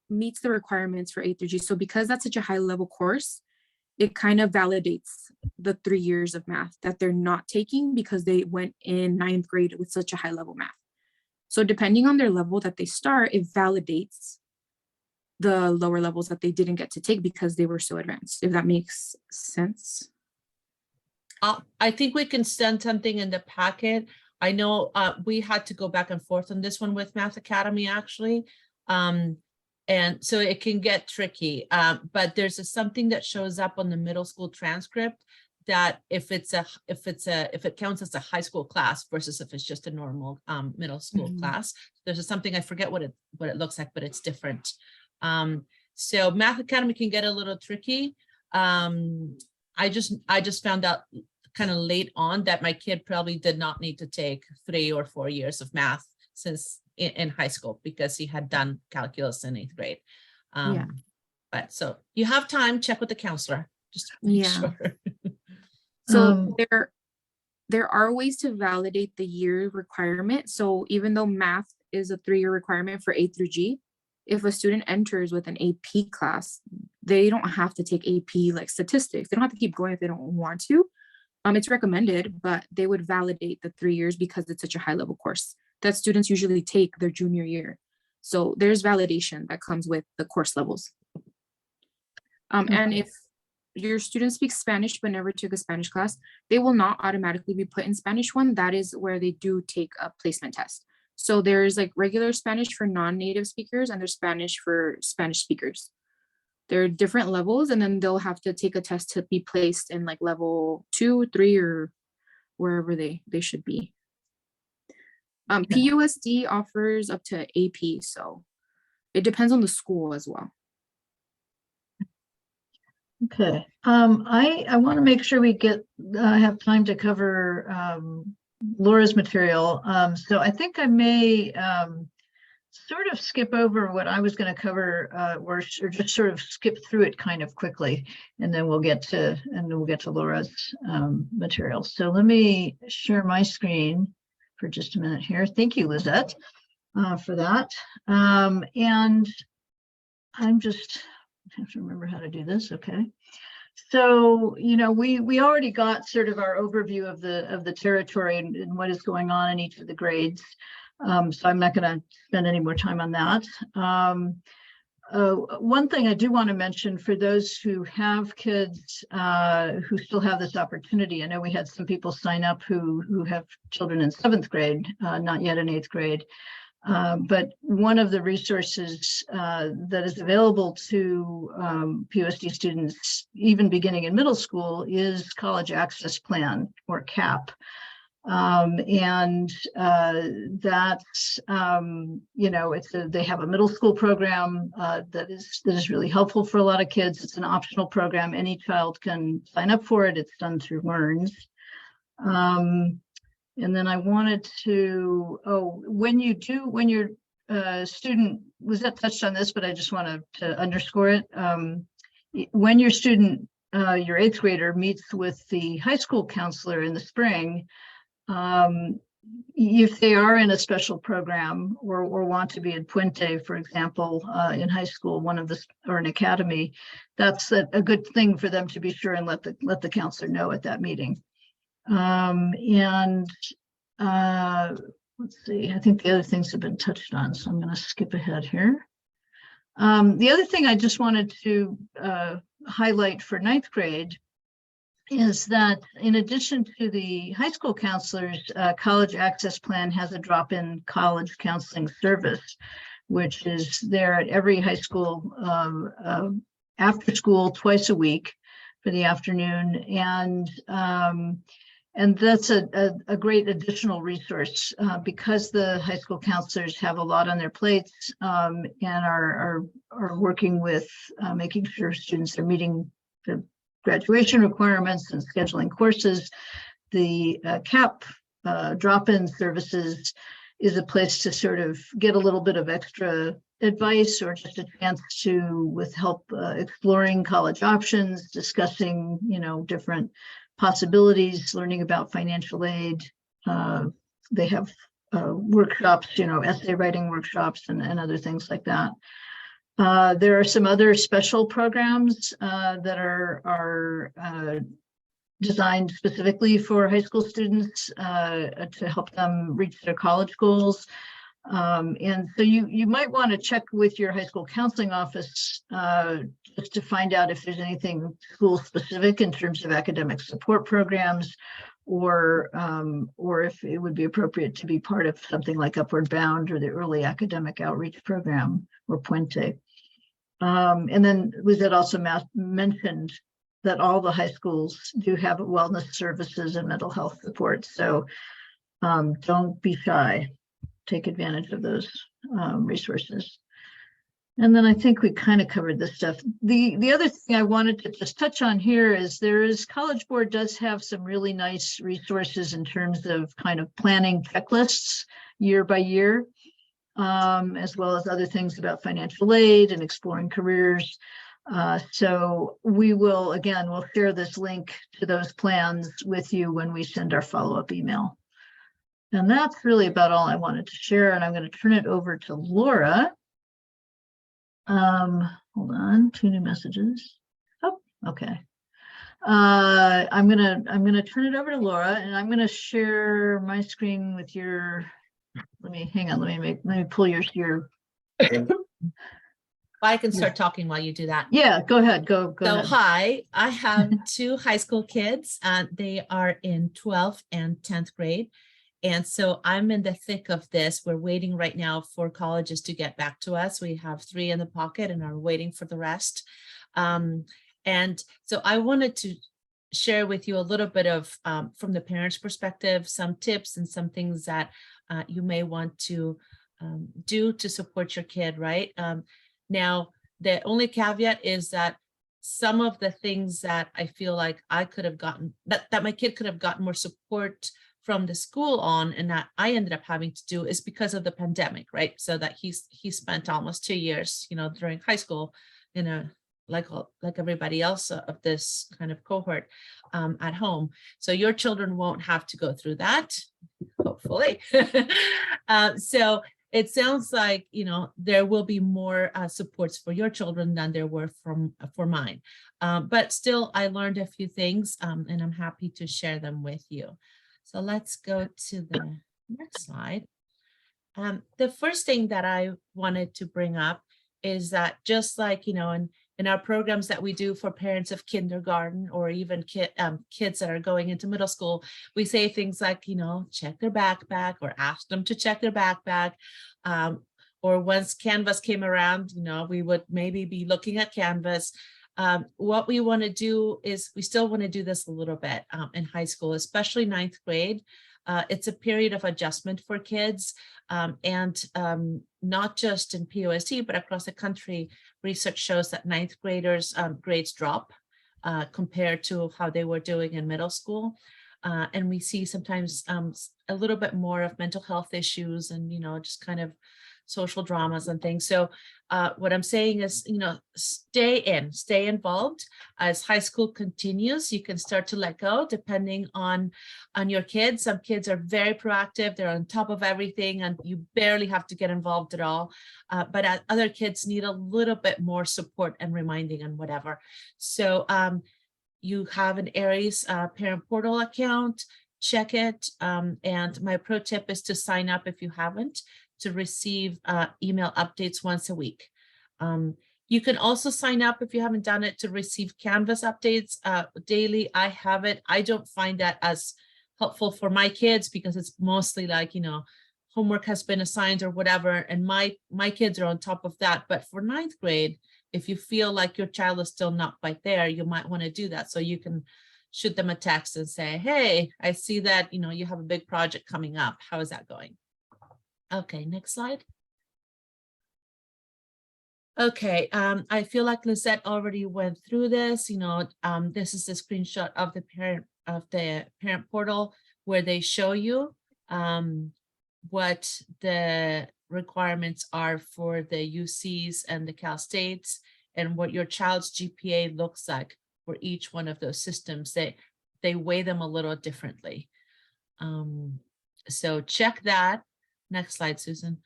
meets the requirements for A through G. So because that's such a high level course, it kind of validates the 3 years of math that they're not taking because they went in 9th grade with such a high level math. So depending on their level that they start, it validates the lower levels that they didn't get to take because they were so advanced, if that makes sense. I think we can send something in the packet. I know we had to go back and forth on this one with Math Academy, actually. And so it can get tricky, but there's something that shows up on the middle school transcript that if it counts as a high school class versus if it's just a normal middle school class, there's something, I forget what it looks like, but it's different. So Math Academy can get a little tricky. I just found out kind of late on that my kid probably did not need to take 3 or 4 years of math since in high school because he had done calculus in 8th grade. Yeah. But so you have time, check with the counselor, just to make sure. So there are ways to validate the year requirement. So even though math is a 3-year requirement for A through G, if a student enters with an AP class, they don't have to take AP like statistics. They don't have to keep going if they don't want to. It's recommended, but they would validate the 3 years because it's such a high level course that students usually take their junior year. So there's validation that comes with the course levels. And if your student speaks Spanish but never took a Spanish class, they will not automatically be put in Spanish 1. That is where they do take a placement test. So there's like regular Spanish for non-native speakers and there's Spanish for Spanish speakers. There are different levels, and then they'll have to take a test to be placed in like level 2, 3, or wherever they should be. PUSD offers up to AP, so it depends on the school as well. Okay, I want to make sure we have time to cover Laura's material. So I think I may sort of skip over what I was going to cover, or just sort of skip through it kind of quickly, and then we'll get to Laura's material. So let me share my screen for just a minute here. Thank you, Lizette, for that. And I have to remember how to do this. Okay. So, we already got sort of our overview of the territory and what is going on in each of the grades. So I'm not going to spend any more time on that. One thing I do want to mention for those who have kids who still have this opportunity, I know we had some people sign up who have children in 7th grade, not yet in 8th grade. But one of the resources that is available to PUSD students, even beginning in middle school, is College Access Plan, or CAP. And that's, they have a middle school program that is really helpful for a lot of kids. It's an optional program. Any child can sign up for it. It's done through LEARNS. And then I wanted to, when your student, was that touched on this, but I just wanted to underscore it. When your student, your 8th grader meets with the high school counselor in the spring, if they are in a special program or want to be in Puente, for example, in high school, or an academy, that's a good thing for them to be sure and let the counselor know at that meeting. Let's see, I think the other things have been touched on, so I'm going to skip ahead here. The other thing I just wanted to highlight for 9th grade is that in addition to the high school counselors, College Access Plan has a drop-in college counseling service, which is there at every high school after school twice a week for the afternoon. And that's a great additional resource because the high school counselors have a lot on their plates and are working with making sure students are meeting the graduation requirements and scheduling courses. The CAP drop-in services is a place to sort of get a little bit of extra advice or just a chance to, with help exploring college options, discussing, different possibilities, learning about financial aid. They have workshops, essay writing workshops and other things like that. There are some other special programs that are designed specifically for high school students to help them reach their college goals. And so you might want to check with your high school counseling office just to find out if there's anything school specific in terms of academic support programs, or if it would be appropriate to be part of something like Upward Bound or the Early Academic Outreach Program or Puente. And then Lizette also mentioned that all the high schools do have wellness services and mental health support. So don't be shy. Take advantage of those resources. And then I think we kind of covered this stuff. The other thing I wanted to just touch on here is College Board does have some really nice resources in terms of kind of planning checklists year by year, as well as other things about financial aid and exploring careers. So we'll share this link to those plans with you when we send our follow-up email. And that's really about all I wanted to share. And I'm going to turn it over to Laura. Hold on, 2 new messages. Oh, okay. I'm gonna turn it over to Laura, and I'm gonna share my screen with your. Let me pull your. I can start talking while you do that. Yeah, go ahead. Go So ahead. hi, I have 2 high school kids. They are in 12th and 10th grade. And so I'm in the thick of this. We're waiting right now for colleges to get back to us. We have 3 in the pocket and are waiting for the rest. And so I wanted to share with you a little bit of, from the parents' perspective, some tips and some things that you may want to do to support your kid, right? Now, the only caveat is that some of the things that I feel like I could have gotten, that my kid could have gotten more support from the school on, and that I ended up having to do, is because of the pandemic, right? So that he spent almost 2 years, during high school, like everybody else of this kind of cohort at home. So your children won't have to go through that, hopefully. So it sounds like, there will be more supports for your children than there were for mine. But still, I learned a few things, and I'm happy to share them with you. So let's go to the next slide. The first thing that I wanted to bring up is that just like, in our programs that we do for parents of kindergarten or even kids that are going into middle school, we say things like, check their backpack or ask them to check their backpack. Or once Canvas came around, we would maybe be looking at Canvas. What we want to do is we still want to do this a little bit in high school, especially 9th grade. It's a period of adjustment for kids, and not just in PUSD, but across the country. Research shows that 9th graders grades drop compared to how they were doing in middle school. And we see sometimes a little bit more of mental health issues and, just kind of social dramas and things. So what I'm saying is, stay involved. As high school continues, you can start to let go depending on your kids. Some kids are very proactive, they're on top of everything, and you barely have to get involved at all. But other kids need a little bit more support and reminding and whatever. So you have an Aries parent portal account, check it. And my pro tip is to sign up if you haven't, to receive email updates once a week. You can also sign up if you haven't done it to receive Canvas updates daily. I have it. I don't find that as helpful for my kids because it's mostly like, homework has been assigned or whatever. And my kids are on top of that. But for 9th grade, if you feel like your child is still not quite there, you might want to do that. So you can shoot them a text and say, hey, I see that, you have a big project coming up. How is that going? Okay, next slide. Okay, I feel like Lisette already went through this. This is the screenshot of the parent portal where they show you what the requirements are for the UCs and the Cal States and what your child's GPA looks like for each one of those systems. They weigh them a little differently. So check that. Next slide, Susan.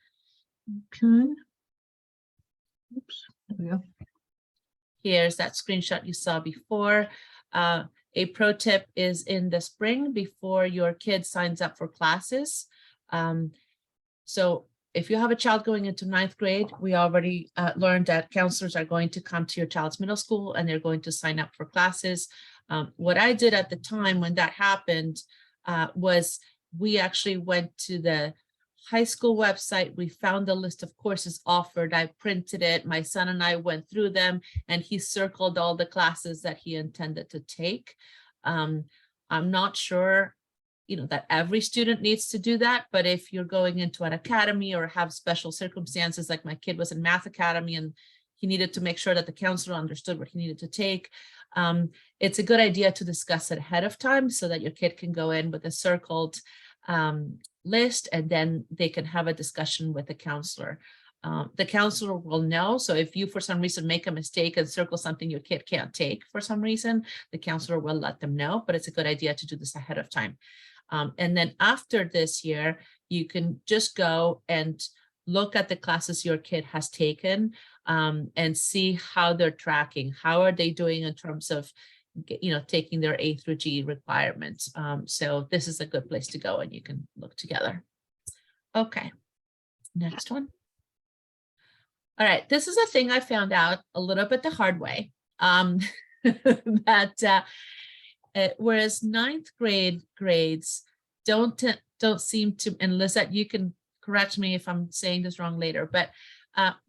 Okay. Oops, there we go. Here's that screenshot you saw before. A pro tip is in the spring before your kid signs up for classes. So if you have a child going into 9th grade, we already learned that counselors are going to come to your child's middle school and they're going to sign up for classes. What I did at the time when that happened was we actually went to the high school website. We found the list of courses offered. I printed it. My son and I went through them and he circled all the classes that he intended to take. I'm not sure, that every student needs to do that, but if you're going into an academy or have special circumstances, like my kid was in math academy and he needed to make sure that the counselor understood what he needed to take, it's a good idea to discuss it ahead of time so that your kid can go in with a circled list and then they can have a discussion with the counselor. The counselor will know. So if you, for some reason, make a mistake and circle something your kid can't take for some reason, the counselor will let them know, but it's a good idea to do this ahead of time. And then after this year, you can just go and look at the classes your kid has taken and see how they're tracking. How are they doing in terms of taking their A through G requirements. So this is a good place to go and you can look together. Okay, next one. All right, this is a thing I found out a little bit the hard way. That whereas 9th grade grades don't seem to, and Lisette, you can correct me if I'm saying this wrong later, but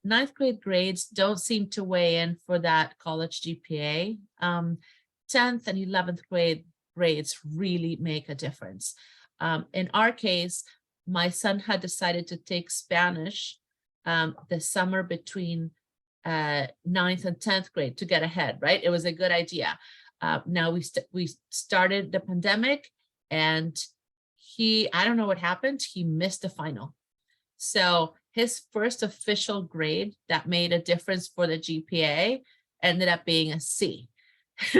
9th grade grades don't seem to weigh in for that college GPA. 10th and 11th grade grades really make a difference. In our case, my son had decided to take Spanish the summer between 9th and 10th grade to get ahead, right? It was a good idea. Now we started the pandemic and I don't know what happened, he missed the final. So his first official grade that made a difference for the GPA ended up being a C.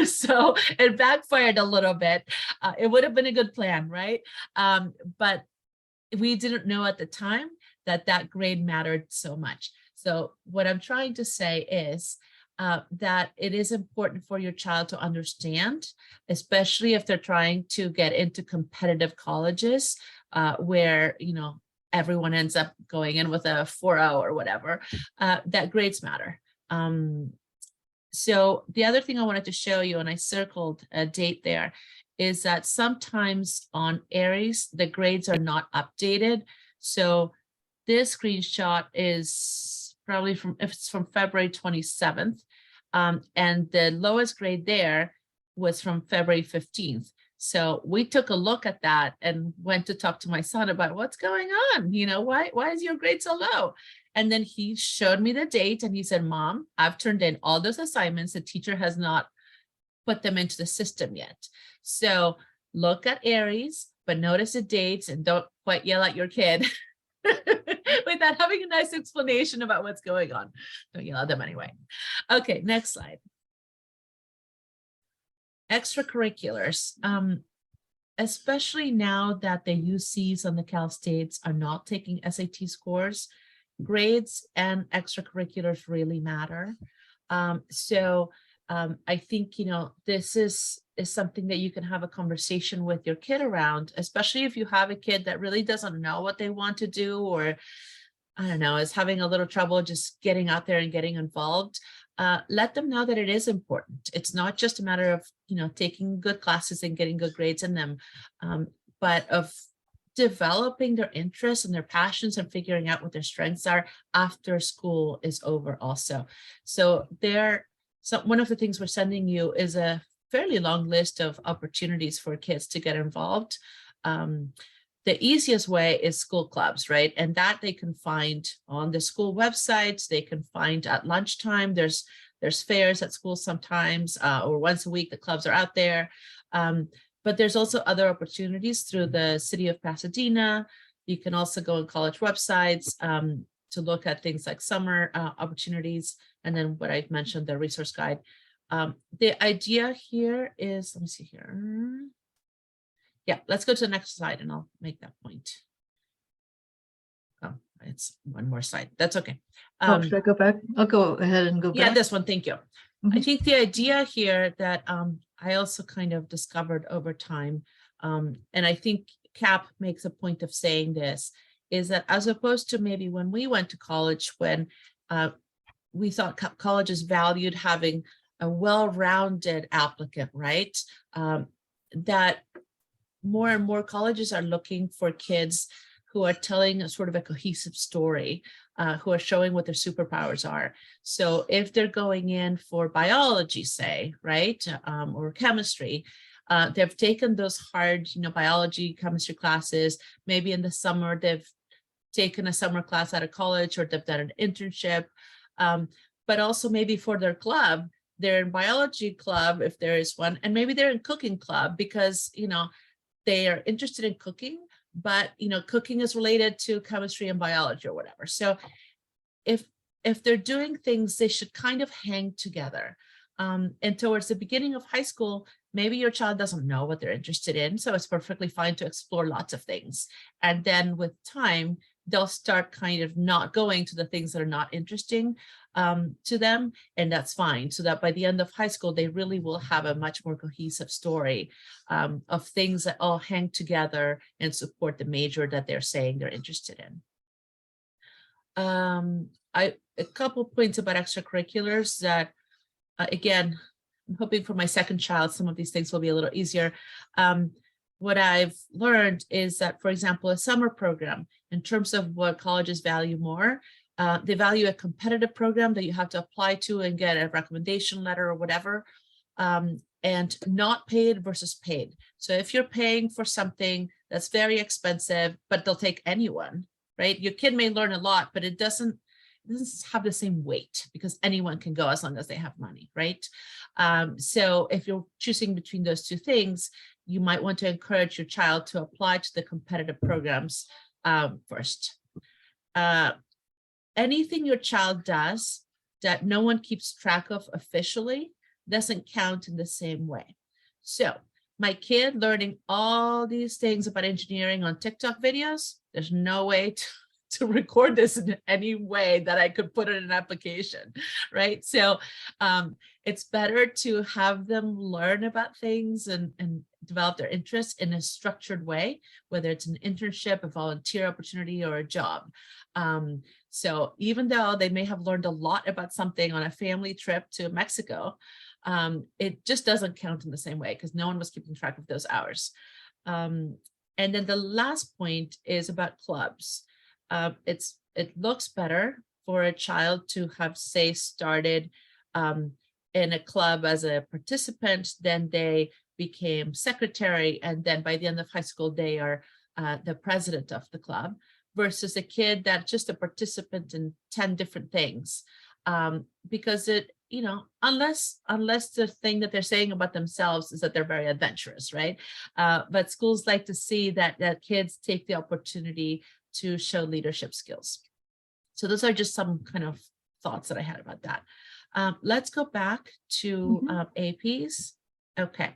So it backfired a little bit. It would have been a good plan, right? But we didn't know at the time that grade mattered so much. So what I'm trying to say is that it is important for your child to understand, especially if they're trying to get into competitive colleges where, everyone ends up going in with a 4.0 or whatever, that grades matter. So the other thing I wanted to show you, and I circled a date there, is that sometimes on Aries, the grades are not updated. So this screenshot is probably from February 27th. And the lowest grade there was from February 15th. So we took a look at that and went to talk to my son about what's going on. Why is your grade so low? And then he showed me the date and he said, Mom, I've turned in all those assignments. The teacher has not put them into the system yet. So look at Aries, but notice the dates and don't quite yell at your kid without having a nice explanation about what's going on. Don't yell at them anyway. Okay, next slide. Extracurriculars. Especially now that the UCs and the Cal States are not taking SAT scores, grades and extracurriculars really matter. I think, this is something that you can have a conversation with your kid around, especially if you have a kid that really doesn't know what they want to do, or I don't know, is having a little trouble just getting out there and getting involved. Let them know that it is important. It's not just a matter of, taking good classes and getting good grades in them, but of developing their interests and their passions and figuring out what their strengths are after school is over also. So one of the things we're sending you is a fairly long list of opportunities for kids to get involved. The easiest way is school clubs, right? And that they can find on the school websites. They can find at lunchtime. There's fairs at school sometimes, or once a week, the clubs are out there. But there's also other opportunities through the city of Pasadena. You can also go on college websites to look at things like summer opportunities. And then what I've mentioned, the resource guide. The idea here is, let me see here. Yeah, let's go to the next slide and I'll make that point. Oh, it's one more slide. That's okay. Should I go back? I'll go ahead and go back. Yeah, this one, thank you. I Mhm. think the idea here that I also kind of discovered over time, and I think CAP makes a point of saying this, is that as opposed to maybe when we went to college, when we thought colleges valued having a well-rounded applicant, right? That more and more colleges are looking for kids who are telling a sort of a cohesive story, who are showing what their superpowers are. So if they're going in for biology, say, right, or chemistry, they've taken those hard, biology, chemistry classes. Maybe in the summer, they've taken a summer class out of college, or they've done an internship. But also maybe for their club, they're in biology club, if there is one, and maybe they're in cooking club because, they are interested in cooking, but cooking is related to chemistry and biology or whatever. So if they're doing things, they should kind of hang together. And towards the beginning of high school, maybe your child doesn't know what they're interested in, so it's perfectly fine to explore lots of things. And then with time, they'll start kind of not going to the things that are not interesting to them, and that's fine. So that by the end of high school, they really will have a much more cohesive story of things that all hang together and support the major that they're saying they're interested in. A couple points about extracurriculars that, again, I'm hoping for my second child, some of these things will be a little easier. What I've learned is that, for example, a summer program, in terms of what colleges value more, they value a competitive program that you have to apply to and get a recommendation letter or whatever, and not paid versus paid. So if you're paying for something that's very expensive, but they'll take anyone, right? Your kid may learn a lot, but it doesn't have the same weight because anyone can go as long as they have money, right? So if you're choosing between those two things, you might want to encourage your child to apply to the competitive programs first. Anything your child does that no one keeps track of officially doesn't count in the same way. So my kid learning all these things about engineering on TikTok videos, there's no way to record this in any way that I could put in an application, right? So it's better to have them learn about things and develop their interests in a structured way, whether it's an internship, a volunteer opportunity, or a job. So even though they may have learned a lot about something on a family trip to Mexico, it just doesn't count in the same way because no one was keeping track of those hours. And then the last point is about clubs. It looks better for a child to have, say, started in a club as a participant, then they became secretary, and then by the end of high school, they are the president of the club, versus a kid that's just a participant in 10 different things. because it, unless the thing that they're saying about themselves is that they're very adventurous, right? But schools like to see that kids take the opportunity to show leadership skills. So those are just some kind of thoughts that I had about that. Let's go back to APs. Okay.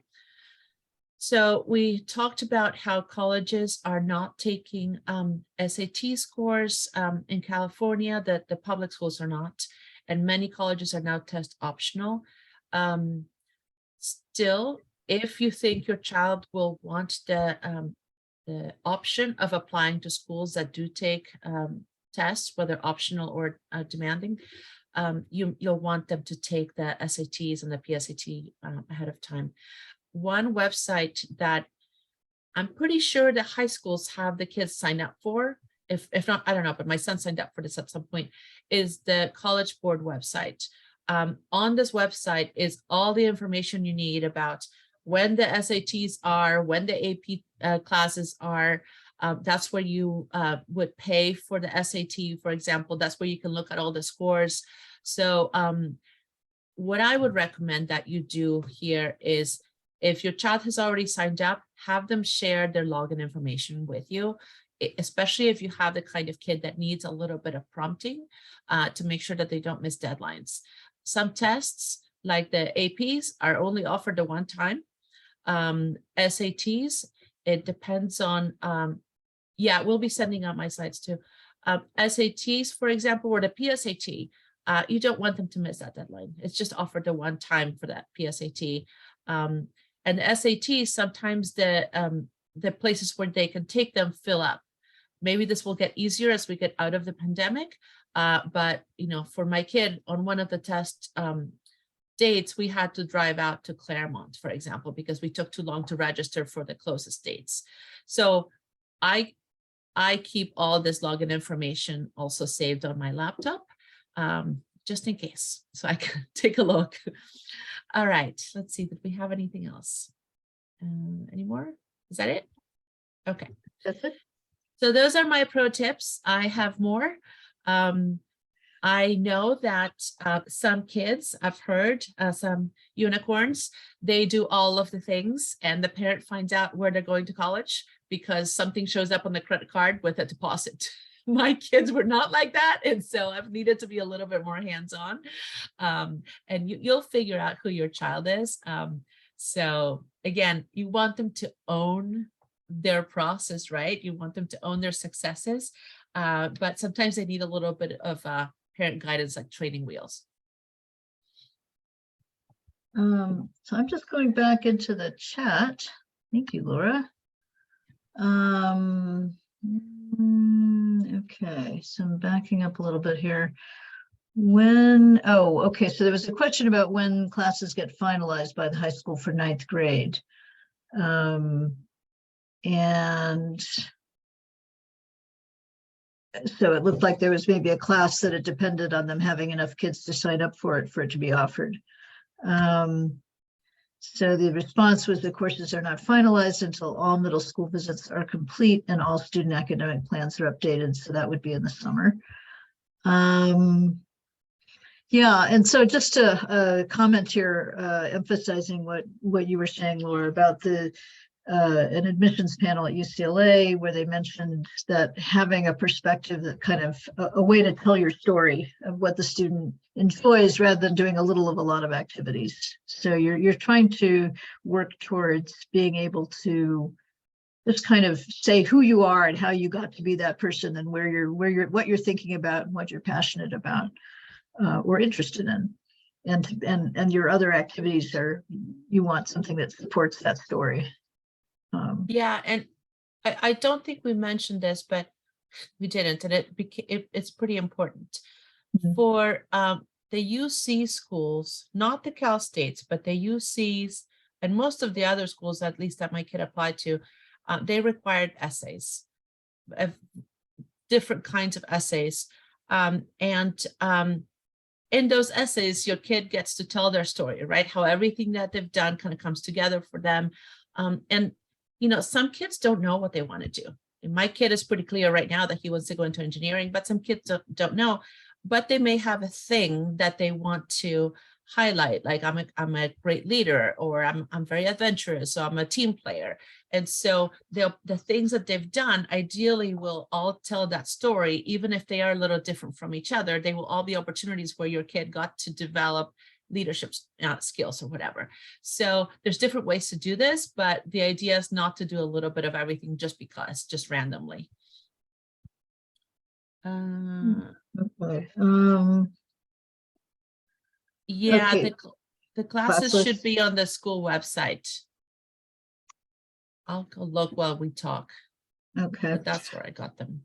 So we talked about how colleges are not taking SAT scores in California, that the public schools are not, and many colleges are now test optional. Still, if you think your child will want the option of applying to schools that do take tests, whether optional or demanding, you'll want them to take the SATs and the PSAT ahead of time. One website that I'm pretty sure the high schools have the kids sign up for, if not, I don't know, but my son signed up for this at some point, is the College Board website. On this website is all the information you need about when the SATs are, when the AP classes are. That's where you would pay for the SAT, for example. That's where you can look at all the scores. So what I would recommend that you do here is, if your child has already signed up, have them share their login information with you, especially if you have the kind of kid that needs a little bit of prompting to make sure that they don't miss deadlines. Some tests, like the APs, are only offered at one time. SATs, it depends on, yeah, we'll be sending out my slides too. SATs, for example, or the PSAT, you don't want them to miss that deadline. It's just offered at one time for that PSAT. And the SATs, sometimes the places where they can take them fill up. Maybe this will get easier as we get out of the pandemic. But, for my kid, on one of the test dates, we had to drive out to Claremont, for example, because we took too long to register for the closest dates. So I keep all this login information also saved on my laptop, just in case, so I can take a look. All right, let's see, did we have anything else? Any more? Is that it? Okay. That's it. So those are my pro tips. I have more. I know that some kids, I've heard some unicorns, they do all of the things and the parent finds out where they're going to college because something shows up on the credit card with a deposit. My kids were not like that. And so I've needed to be a little bit more hands-on. And you'll figure out who your child is. So again, you want them to own their process, right? You want them to own their successes. But sometimes they need a little bit of parent guidance, like training wheels. So I'm just going back into the chat. Thank you, Laura. Okay, so I'm backing up a little bit here. Okay, so there was a question about when classes get finalized by the high school for 9th grade. And so it looked like there was maybe a class that it depended on them having enough kids to sign up for it to be offered. So the response was the courses are not finalized until all middle school visits are complete and all student academic plans are updated. So that would be in the summer. Yeah, and so just to comment here, emphasizing what you were saying, Laura, about an admissions panel at UCLA, where they mentioned that having a perspective, that kind of a way to tell your story of what the student enjoys rather than doing a little of a lot of activities. So you're trying to work towards being able to just kind of say who you are and how you got to be that person and what you're thinking about and what you're passionate about or interested in. And your other activities you want something that supports that story. Yeah, and I don't think we mentioned this, but we didn't, and it's pretty important. For the UC schools, not the Cal States, but the UCs and most of the other schools, at least that my kid applied to, they required essays, different kinds of essays. In those essays, your kid gets to tell their story, right? How everything that they've done kind of comes together for them. And some kids don't know what they want to do. And my kid is pretty clear right now that he wants to go into engineering, but some kids don't know. but they may have a thing that they want to highlight, like I'm a great leader, or I'm very adventurous, so I'm a team player. And so the things that they've done ideally will all tell that story, even if they are a little different from each other. They will all be opportunities where your kid got to develop leadership skills or whatever. So there's different ways to do this, but the idea is not to do a little bit of everything just because, just randomly. Okay. Yeah, Okay. the classes should Classes. be on the school website. I'll go look while we talk, Okay. but that's where I got them.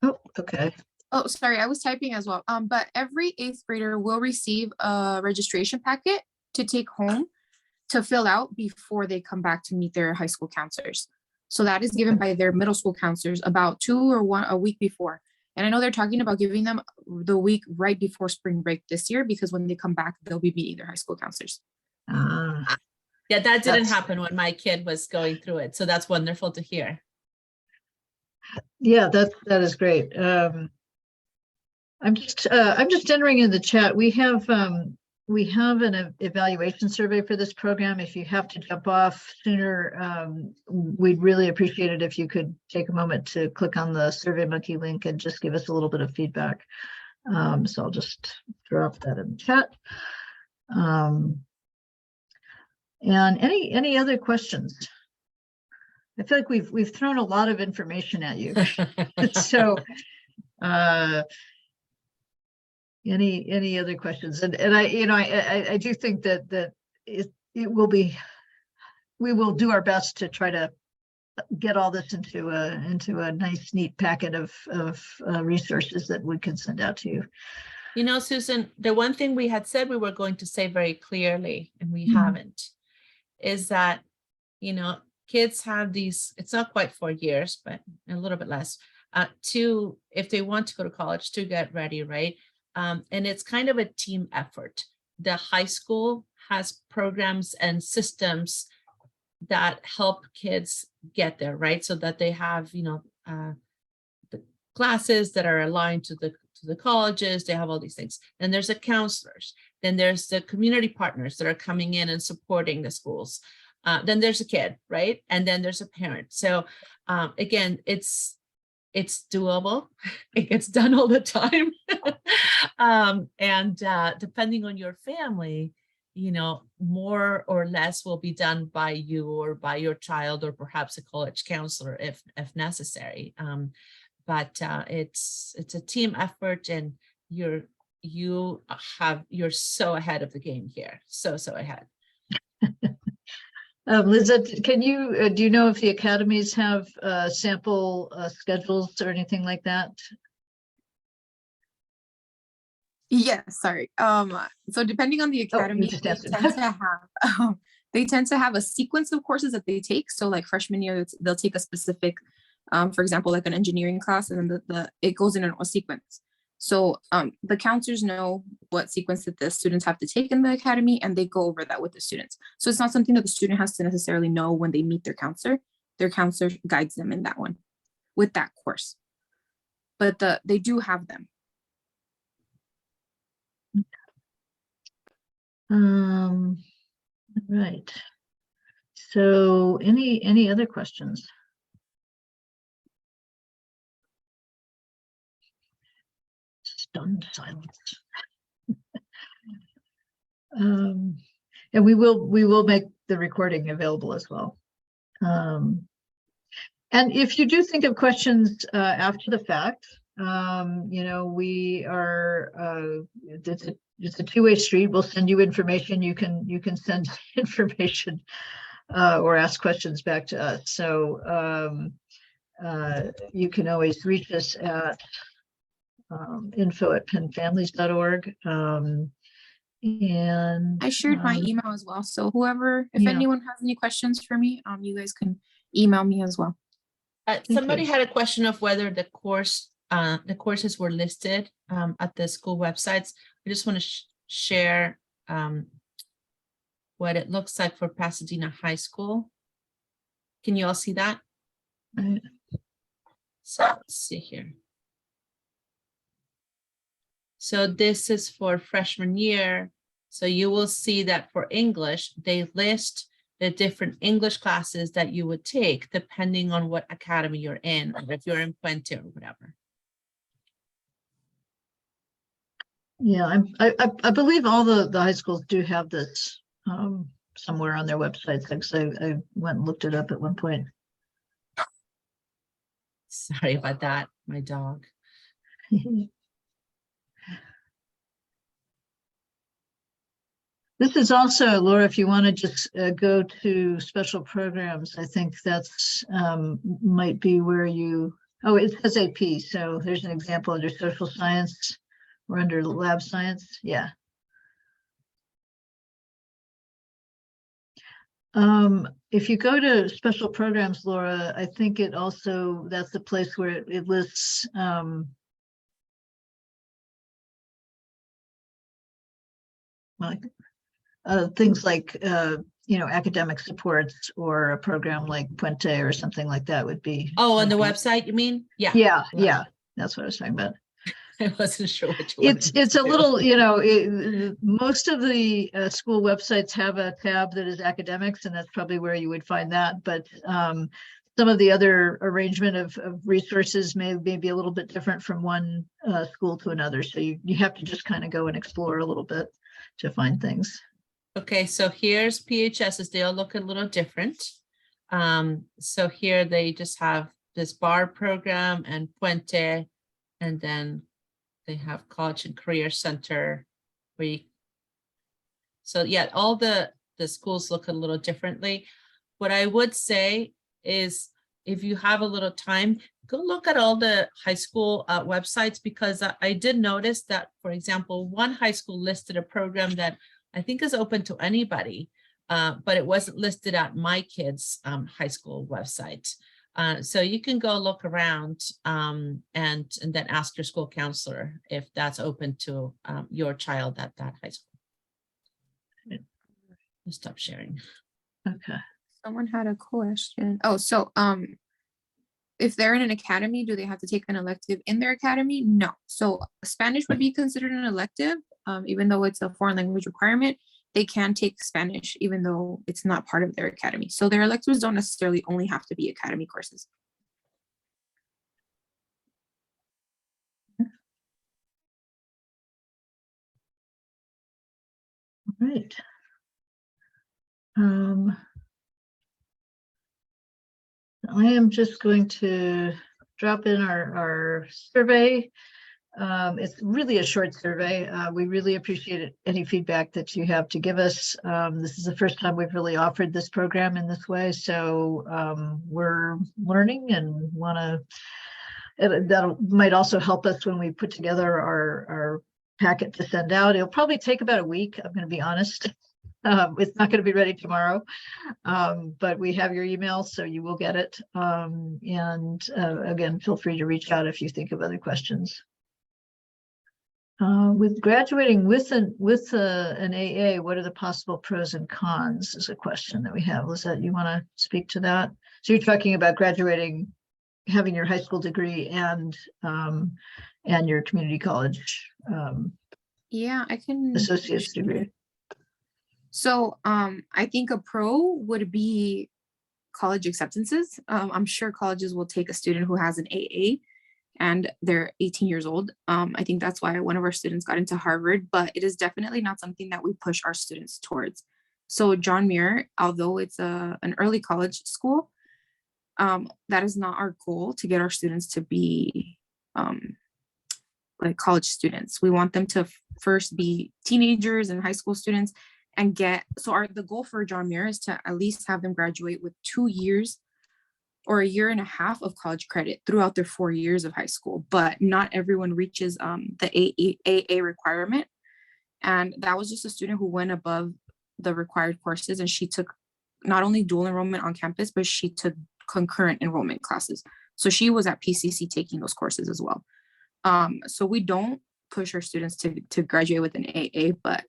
Oh, okay. Oh, sorry, I was typing as well. But every 8th grader will receive a registration packet to take home to fill out before they come back to meet their high school counselors. So that is given by their middle school counselors about a week before. And I know they're talking about giving them the week right before spring break this year, because when they come back, they'll be meeting their high school counselors. Yeah, that didn't That's- happen when my kid was going through it. So that's wonderful to hear. Yeah, that is great. I'm just entering in the chat. We have an evaluation survey for this program. If you have to jump off sooner, we'd really appreciate it if you could take a moment to click on the SurveyMonkey link and just give us a little bit of feedback. So I'll just drop that in the chat. And any other questions? I feel like we've thrown a lot of information at you. So any other questions? And I do think that it will be, we will do our best to try to get all this into a nice, neat packet of resources that we can send out to you. You know, Susan, the one thing we had said we were going to say very clearly, and we Mhm. haven't, is that, you know, kids have these, it's not quite 4 years, but a little bit less, to, if they want to go to college, to get ready, right? And it's kind of a team effort. The high school has programs and systems that help kids get there, right? So that they have, you know, the classes that are aligned to the colleges, they have all these things. And there's the counselors, then there's the community partners that are coming in and supporting the schools. Then there's a kid, right? And then there's a parent. So again, it's doable. It gets done all the time. And depending on your family, you know, more or less will be done by you or by your child, or perhaps a college counselor if necessary. But it's a team effort, and you're so ahead of the game here. So ahead. Lizette, can you, do you know if the academies have sample schedules or anything like that? Yes, sorry. So depending on the academy, just they answered. tend to have a sequence of courses that they take. So like freshman year, they'll take a specific, for example, like an engineering class, and then it goes in a sequence. So the counselors know what sequence that the students have to take in the academy, and they go over that with the students. So it's not something that the student has to necessarily know when they meet their counselor. Their counselor guides them in that one, with that course. But they do have them. Right. So any other questions? Stunned silence. And we will make the recording available as well. And if you do think of questions after the fact, you know, we are it's a two-way street. We'll send you information. You can send information or ask questions back to us. So you can always reach us at info@pennfamilies.org. And I shared my email as well. So whoever, if yeah. anyone has any questions for me, you guys can email me as well. Somebody you. had a question of whether the courses were listed at the school websites. I just want to share what it looks like for Pasadena High School. Can you all see that? Right. So let's see here. So this is for freshman year. So you will see that for English, they list the different English classes that you would take depending on what academy you're in, or if you're in Puente or whatever. Yeah, I believe all the high schools do have this somewhere on their websites. Like, so I went and looked it up at one point. Sorry about that, my dog. This is also, Laura, if you want to just go to special programs, I think that's might be where you, oh, it says AP. So there's an example under social science or under lab science. Yeah. If you go to special programs, Laura, I think it also, that's the place where it lists like things like academic supports, or a program like Puente or something like that would be. Oh, on the website, you mean? Yeah. Yeah, that's what I was talking about. I wasn't sure which one. It's a little, most of the school websites have a tab that is academics, and that's probably where you would find that. But some of the other arrangement of resources may be a little bit different from one school to another. So you have to just kind of go and explore a little bit to find things. Okay, so here's PHSs. They all look a little different. So here they just have this bar program and Puente, and then they have College and Career Center. So yeah, all the schools look a little differently. What I would say is, if you have a little time, go look at all the high school websites, because I did notice that, for example, one high school listed a program that I think is open to anybody, but it wasn't listed at my kids' high school website. So you can go look around and then ask your school counselor if that's open to your child at that high school. I'll stop sharing. Okay. Someone had a question. Oh, so if they're in an academy, do they have to take an elective in their academy? No. So Spanish would be considered an elective, even though it's a foreign language requirement. They can take Spanish even though it's not part of their academy. So their electives don't necessarily only have to be academy courses. Right. I am just going to drop in our survey. It's really a short survey. We really appreciate any feedback that you have to give us. This is the first time we've really offered this program in this way, so we're learning and want to. That might also help us when we put together our packet to send out. It'll probably take about a week, I'm going to be honest. It's not going to be ready tomorrow, but we have your email, so you will get it. Again, feel free to reach out if you think of other questions. With graduating with an AA, what are the possible pros and cons? Is a question that we have. Lizette, you want to speak to that? So you're talking about graduating, having your high school degree and your community college Yeah, I can. associate's degree. So I think a pro would be college acceptances. I'm sure colleges will take a student who has an AA and they're 18 years old. I think that's why one of our students got into Harvard, but it is definitely not something that we push our students towards. So John Muir, although it's an early college school, that is not our goal to get our students to be like college students. We want them to first be teenagers and high school students and the goal for John Muir is to at least have them graduate with 2 years or a year and a half of college credit throughout their 4 years of high school. But not everyone reaches the AA requirement. And that was just a student who went above the required courses, and she took not only dual enrollment on campus, but she took concurrent enrollment classes. So she was at PCC taking those courses as well. So we don't push our students to graduate with an AA, but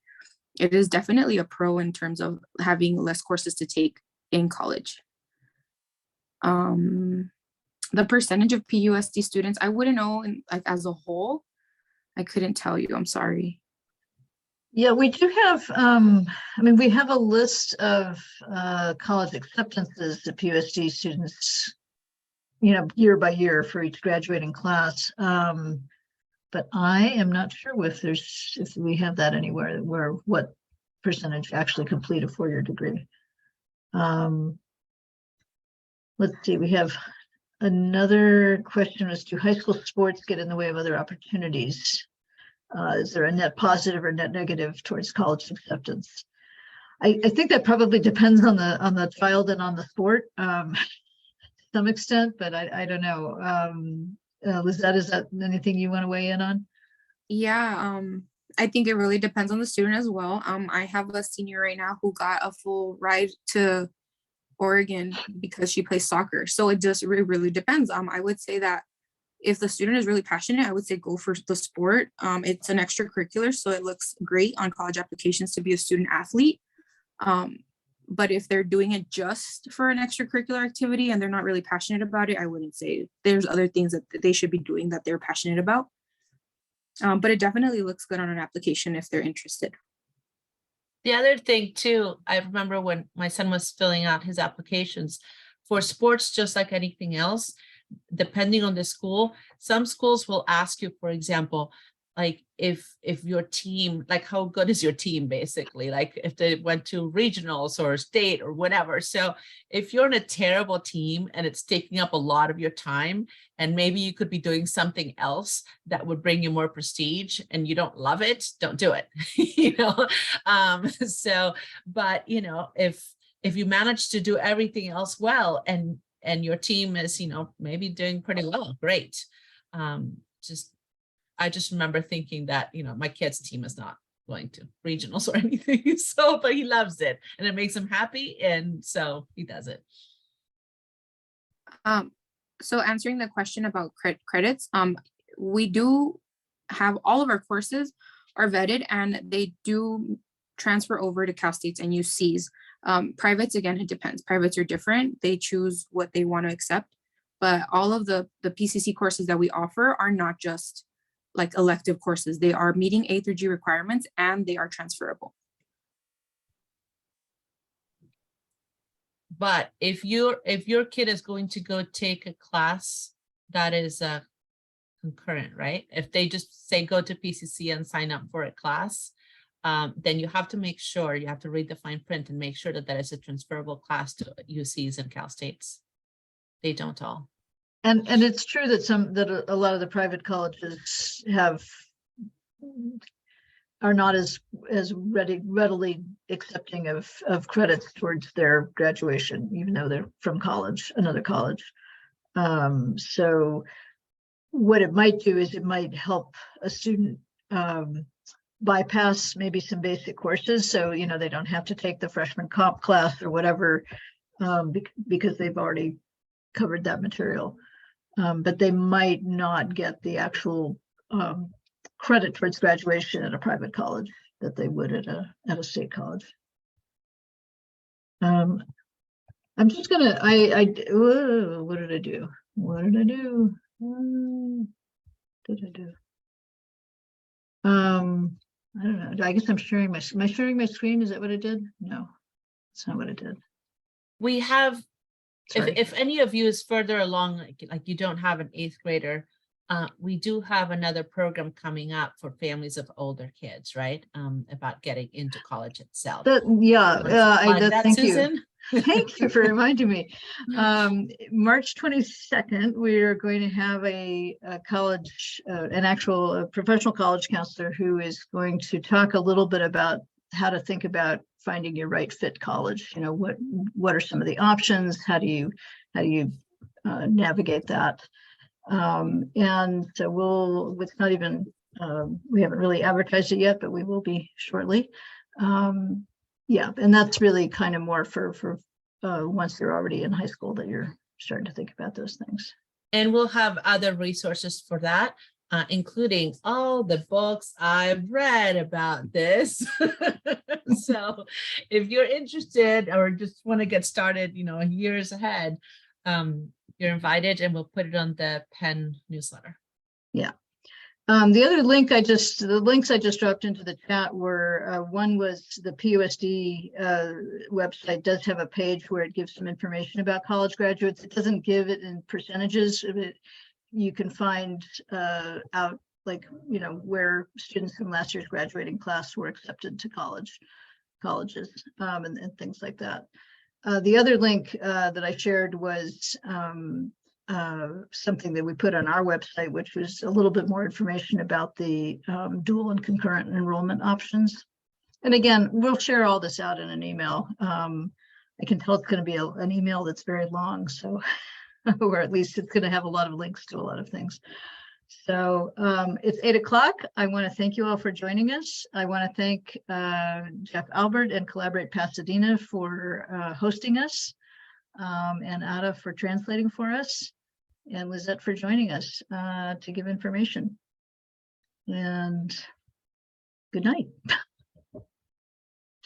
it is definitely a pro in terms of having less courses to take in college. The percentage of PUSD students, I wouldn't know, like as a whole. I couldn't tell you. I'm sorry. Yeah, we do have, I mean, we have a list of college acceptances that PUSD students, year by year for each graduating class. But I am not sure if we have that anywhere where what percentage actually complete a four-year degree. Let's see, we have another question is, do high school sports get in the way of other opportunities? Is there a net positive or net negative towards college acceptance? I think that probably depends on the child and on the sport, to some extent, but I don't know. Lizette, is that anything you want to weigh in on? Yeah, I think it really depends on the student as well. I have a senior right now who got a full ride to Oregon because she plays soccer. So it really depends. I would say that if the student is really passionate, I would say go for the sport. It's an extracurricular, so it looks great on college applications to be a student athlete. But if they're doing it just for an extracurricular activity and they're not really passionate about it, I wouldn't say. There's other things that they should be doing that they're passionate about. But it definitely looks good on an application if they're interested. The other thing too, I remember when my son was filling out his applications for sports, just like anything else, depending on the school, some schools will ask you, for example, like if your team, like how good is your team, basically, like if they went to regionals or state or whatever. So if you're in a terrible team and it's taking up a lot of your time, and maybe you could be doing something else that would bring you more prestige and you don't love it, don't do it. But if you manage to do everything else well and your team is, maybe doing pretty well, great. I just remember thinking that, my kid's team is not going to regionals or anything. So, but he loves it and it makes him happy. And so he does it. So answering the question about credits, we do have all of our courses are vetted and they do transfer over to Cal States and UCs. Privates, again, it depends. Privates are different. They choose what they want to accept. But all of the PCC courses that we offer are not just like elective courses. They are meeting A through G requirements and they are transferable. But if your kid is going to go take a class that is concurrent, right? If they just say go to PCC and sign up for a class, then you have to make sure, you have to read the fine print and make sure that that is a transferable class to UCs and Cal States. They don't all. And it's true that a lot of the private colleges are not as readily accepting of credits towards their graduation, even though they're from another college. So what it might do is it might help a student bypass maybe some basic courses, so they don't have to take the freshman comp class or whatever, because they've already covered that material. But they might not get the actual credit towards graduation at a private college that they would at a state college. I'm just gonna, whoa, what did I do? What did I do? I don't know. I guess I'm sharing am I sharing my screen? Is that what I did? No, that's not what I did. We have, Sorry. if any of you is further along, like you don't have an 8th grader, we do have another program coming up for families of older kids, right? About getting into college itself. Thank Susan? you. Thank you for reminding me. March 22nd, we are going to have a college, an actual professional college counselor who is going to talk a little bit about how to think about finding your right fit college. What are some of the options? How do you navigate that? And so it's not even, we haven't really advertised it yet, but we will be shortly. Yeah, and that's really kind of more for once they're already in high school that you're starting to think about those things. And we'll have other resources for that, including all the books I've read about this. So if you're interested or just want to get started, years ahead, you're invited, and we'll put it on the Penn newsletter. Yeah. The other link the links I just dropped into the chat were, one was the PUSD website does have a page where it gives some information about college graduates. It doesn't give it in percentages of it. You can find out, like, you know, where students in last year's graduating class were accepted to colleges and things like that. The other link that I shared was something that we put on our website, which was a little bit more information about the dual and concurrent enrollment options. And again, we'll share all this out in an email. I can tell it's going to be an email that's very long, so or at least it's going to have a lot of links to a lot of things. So it's 8 o'clock. I want to thank you all for joining us. I want to thank Jeff Albert and Collaborate Pasadena for hosting us, and Ada for translating for us, and Lizette for joining us to give information. And good night.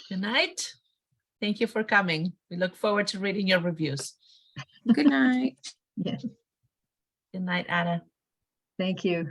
Good night. Thank you for coming. We look forward to reading your reviews. Good night. Yes, Good night, Ada. thank you.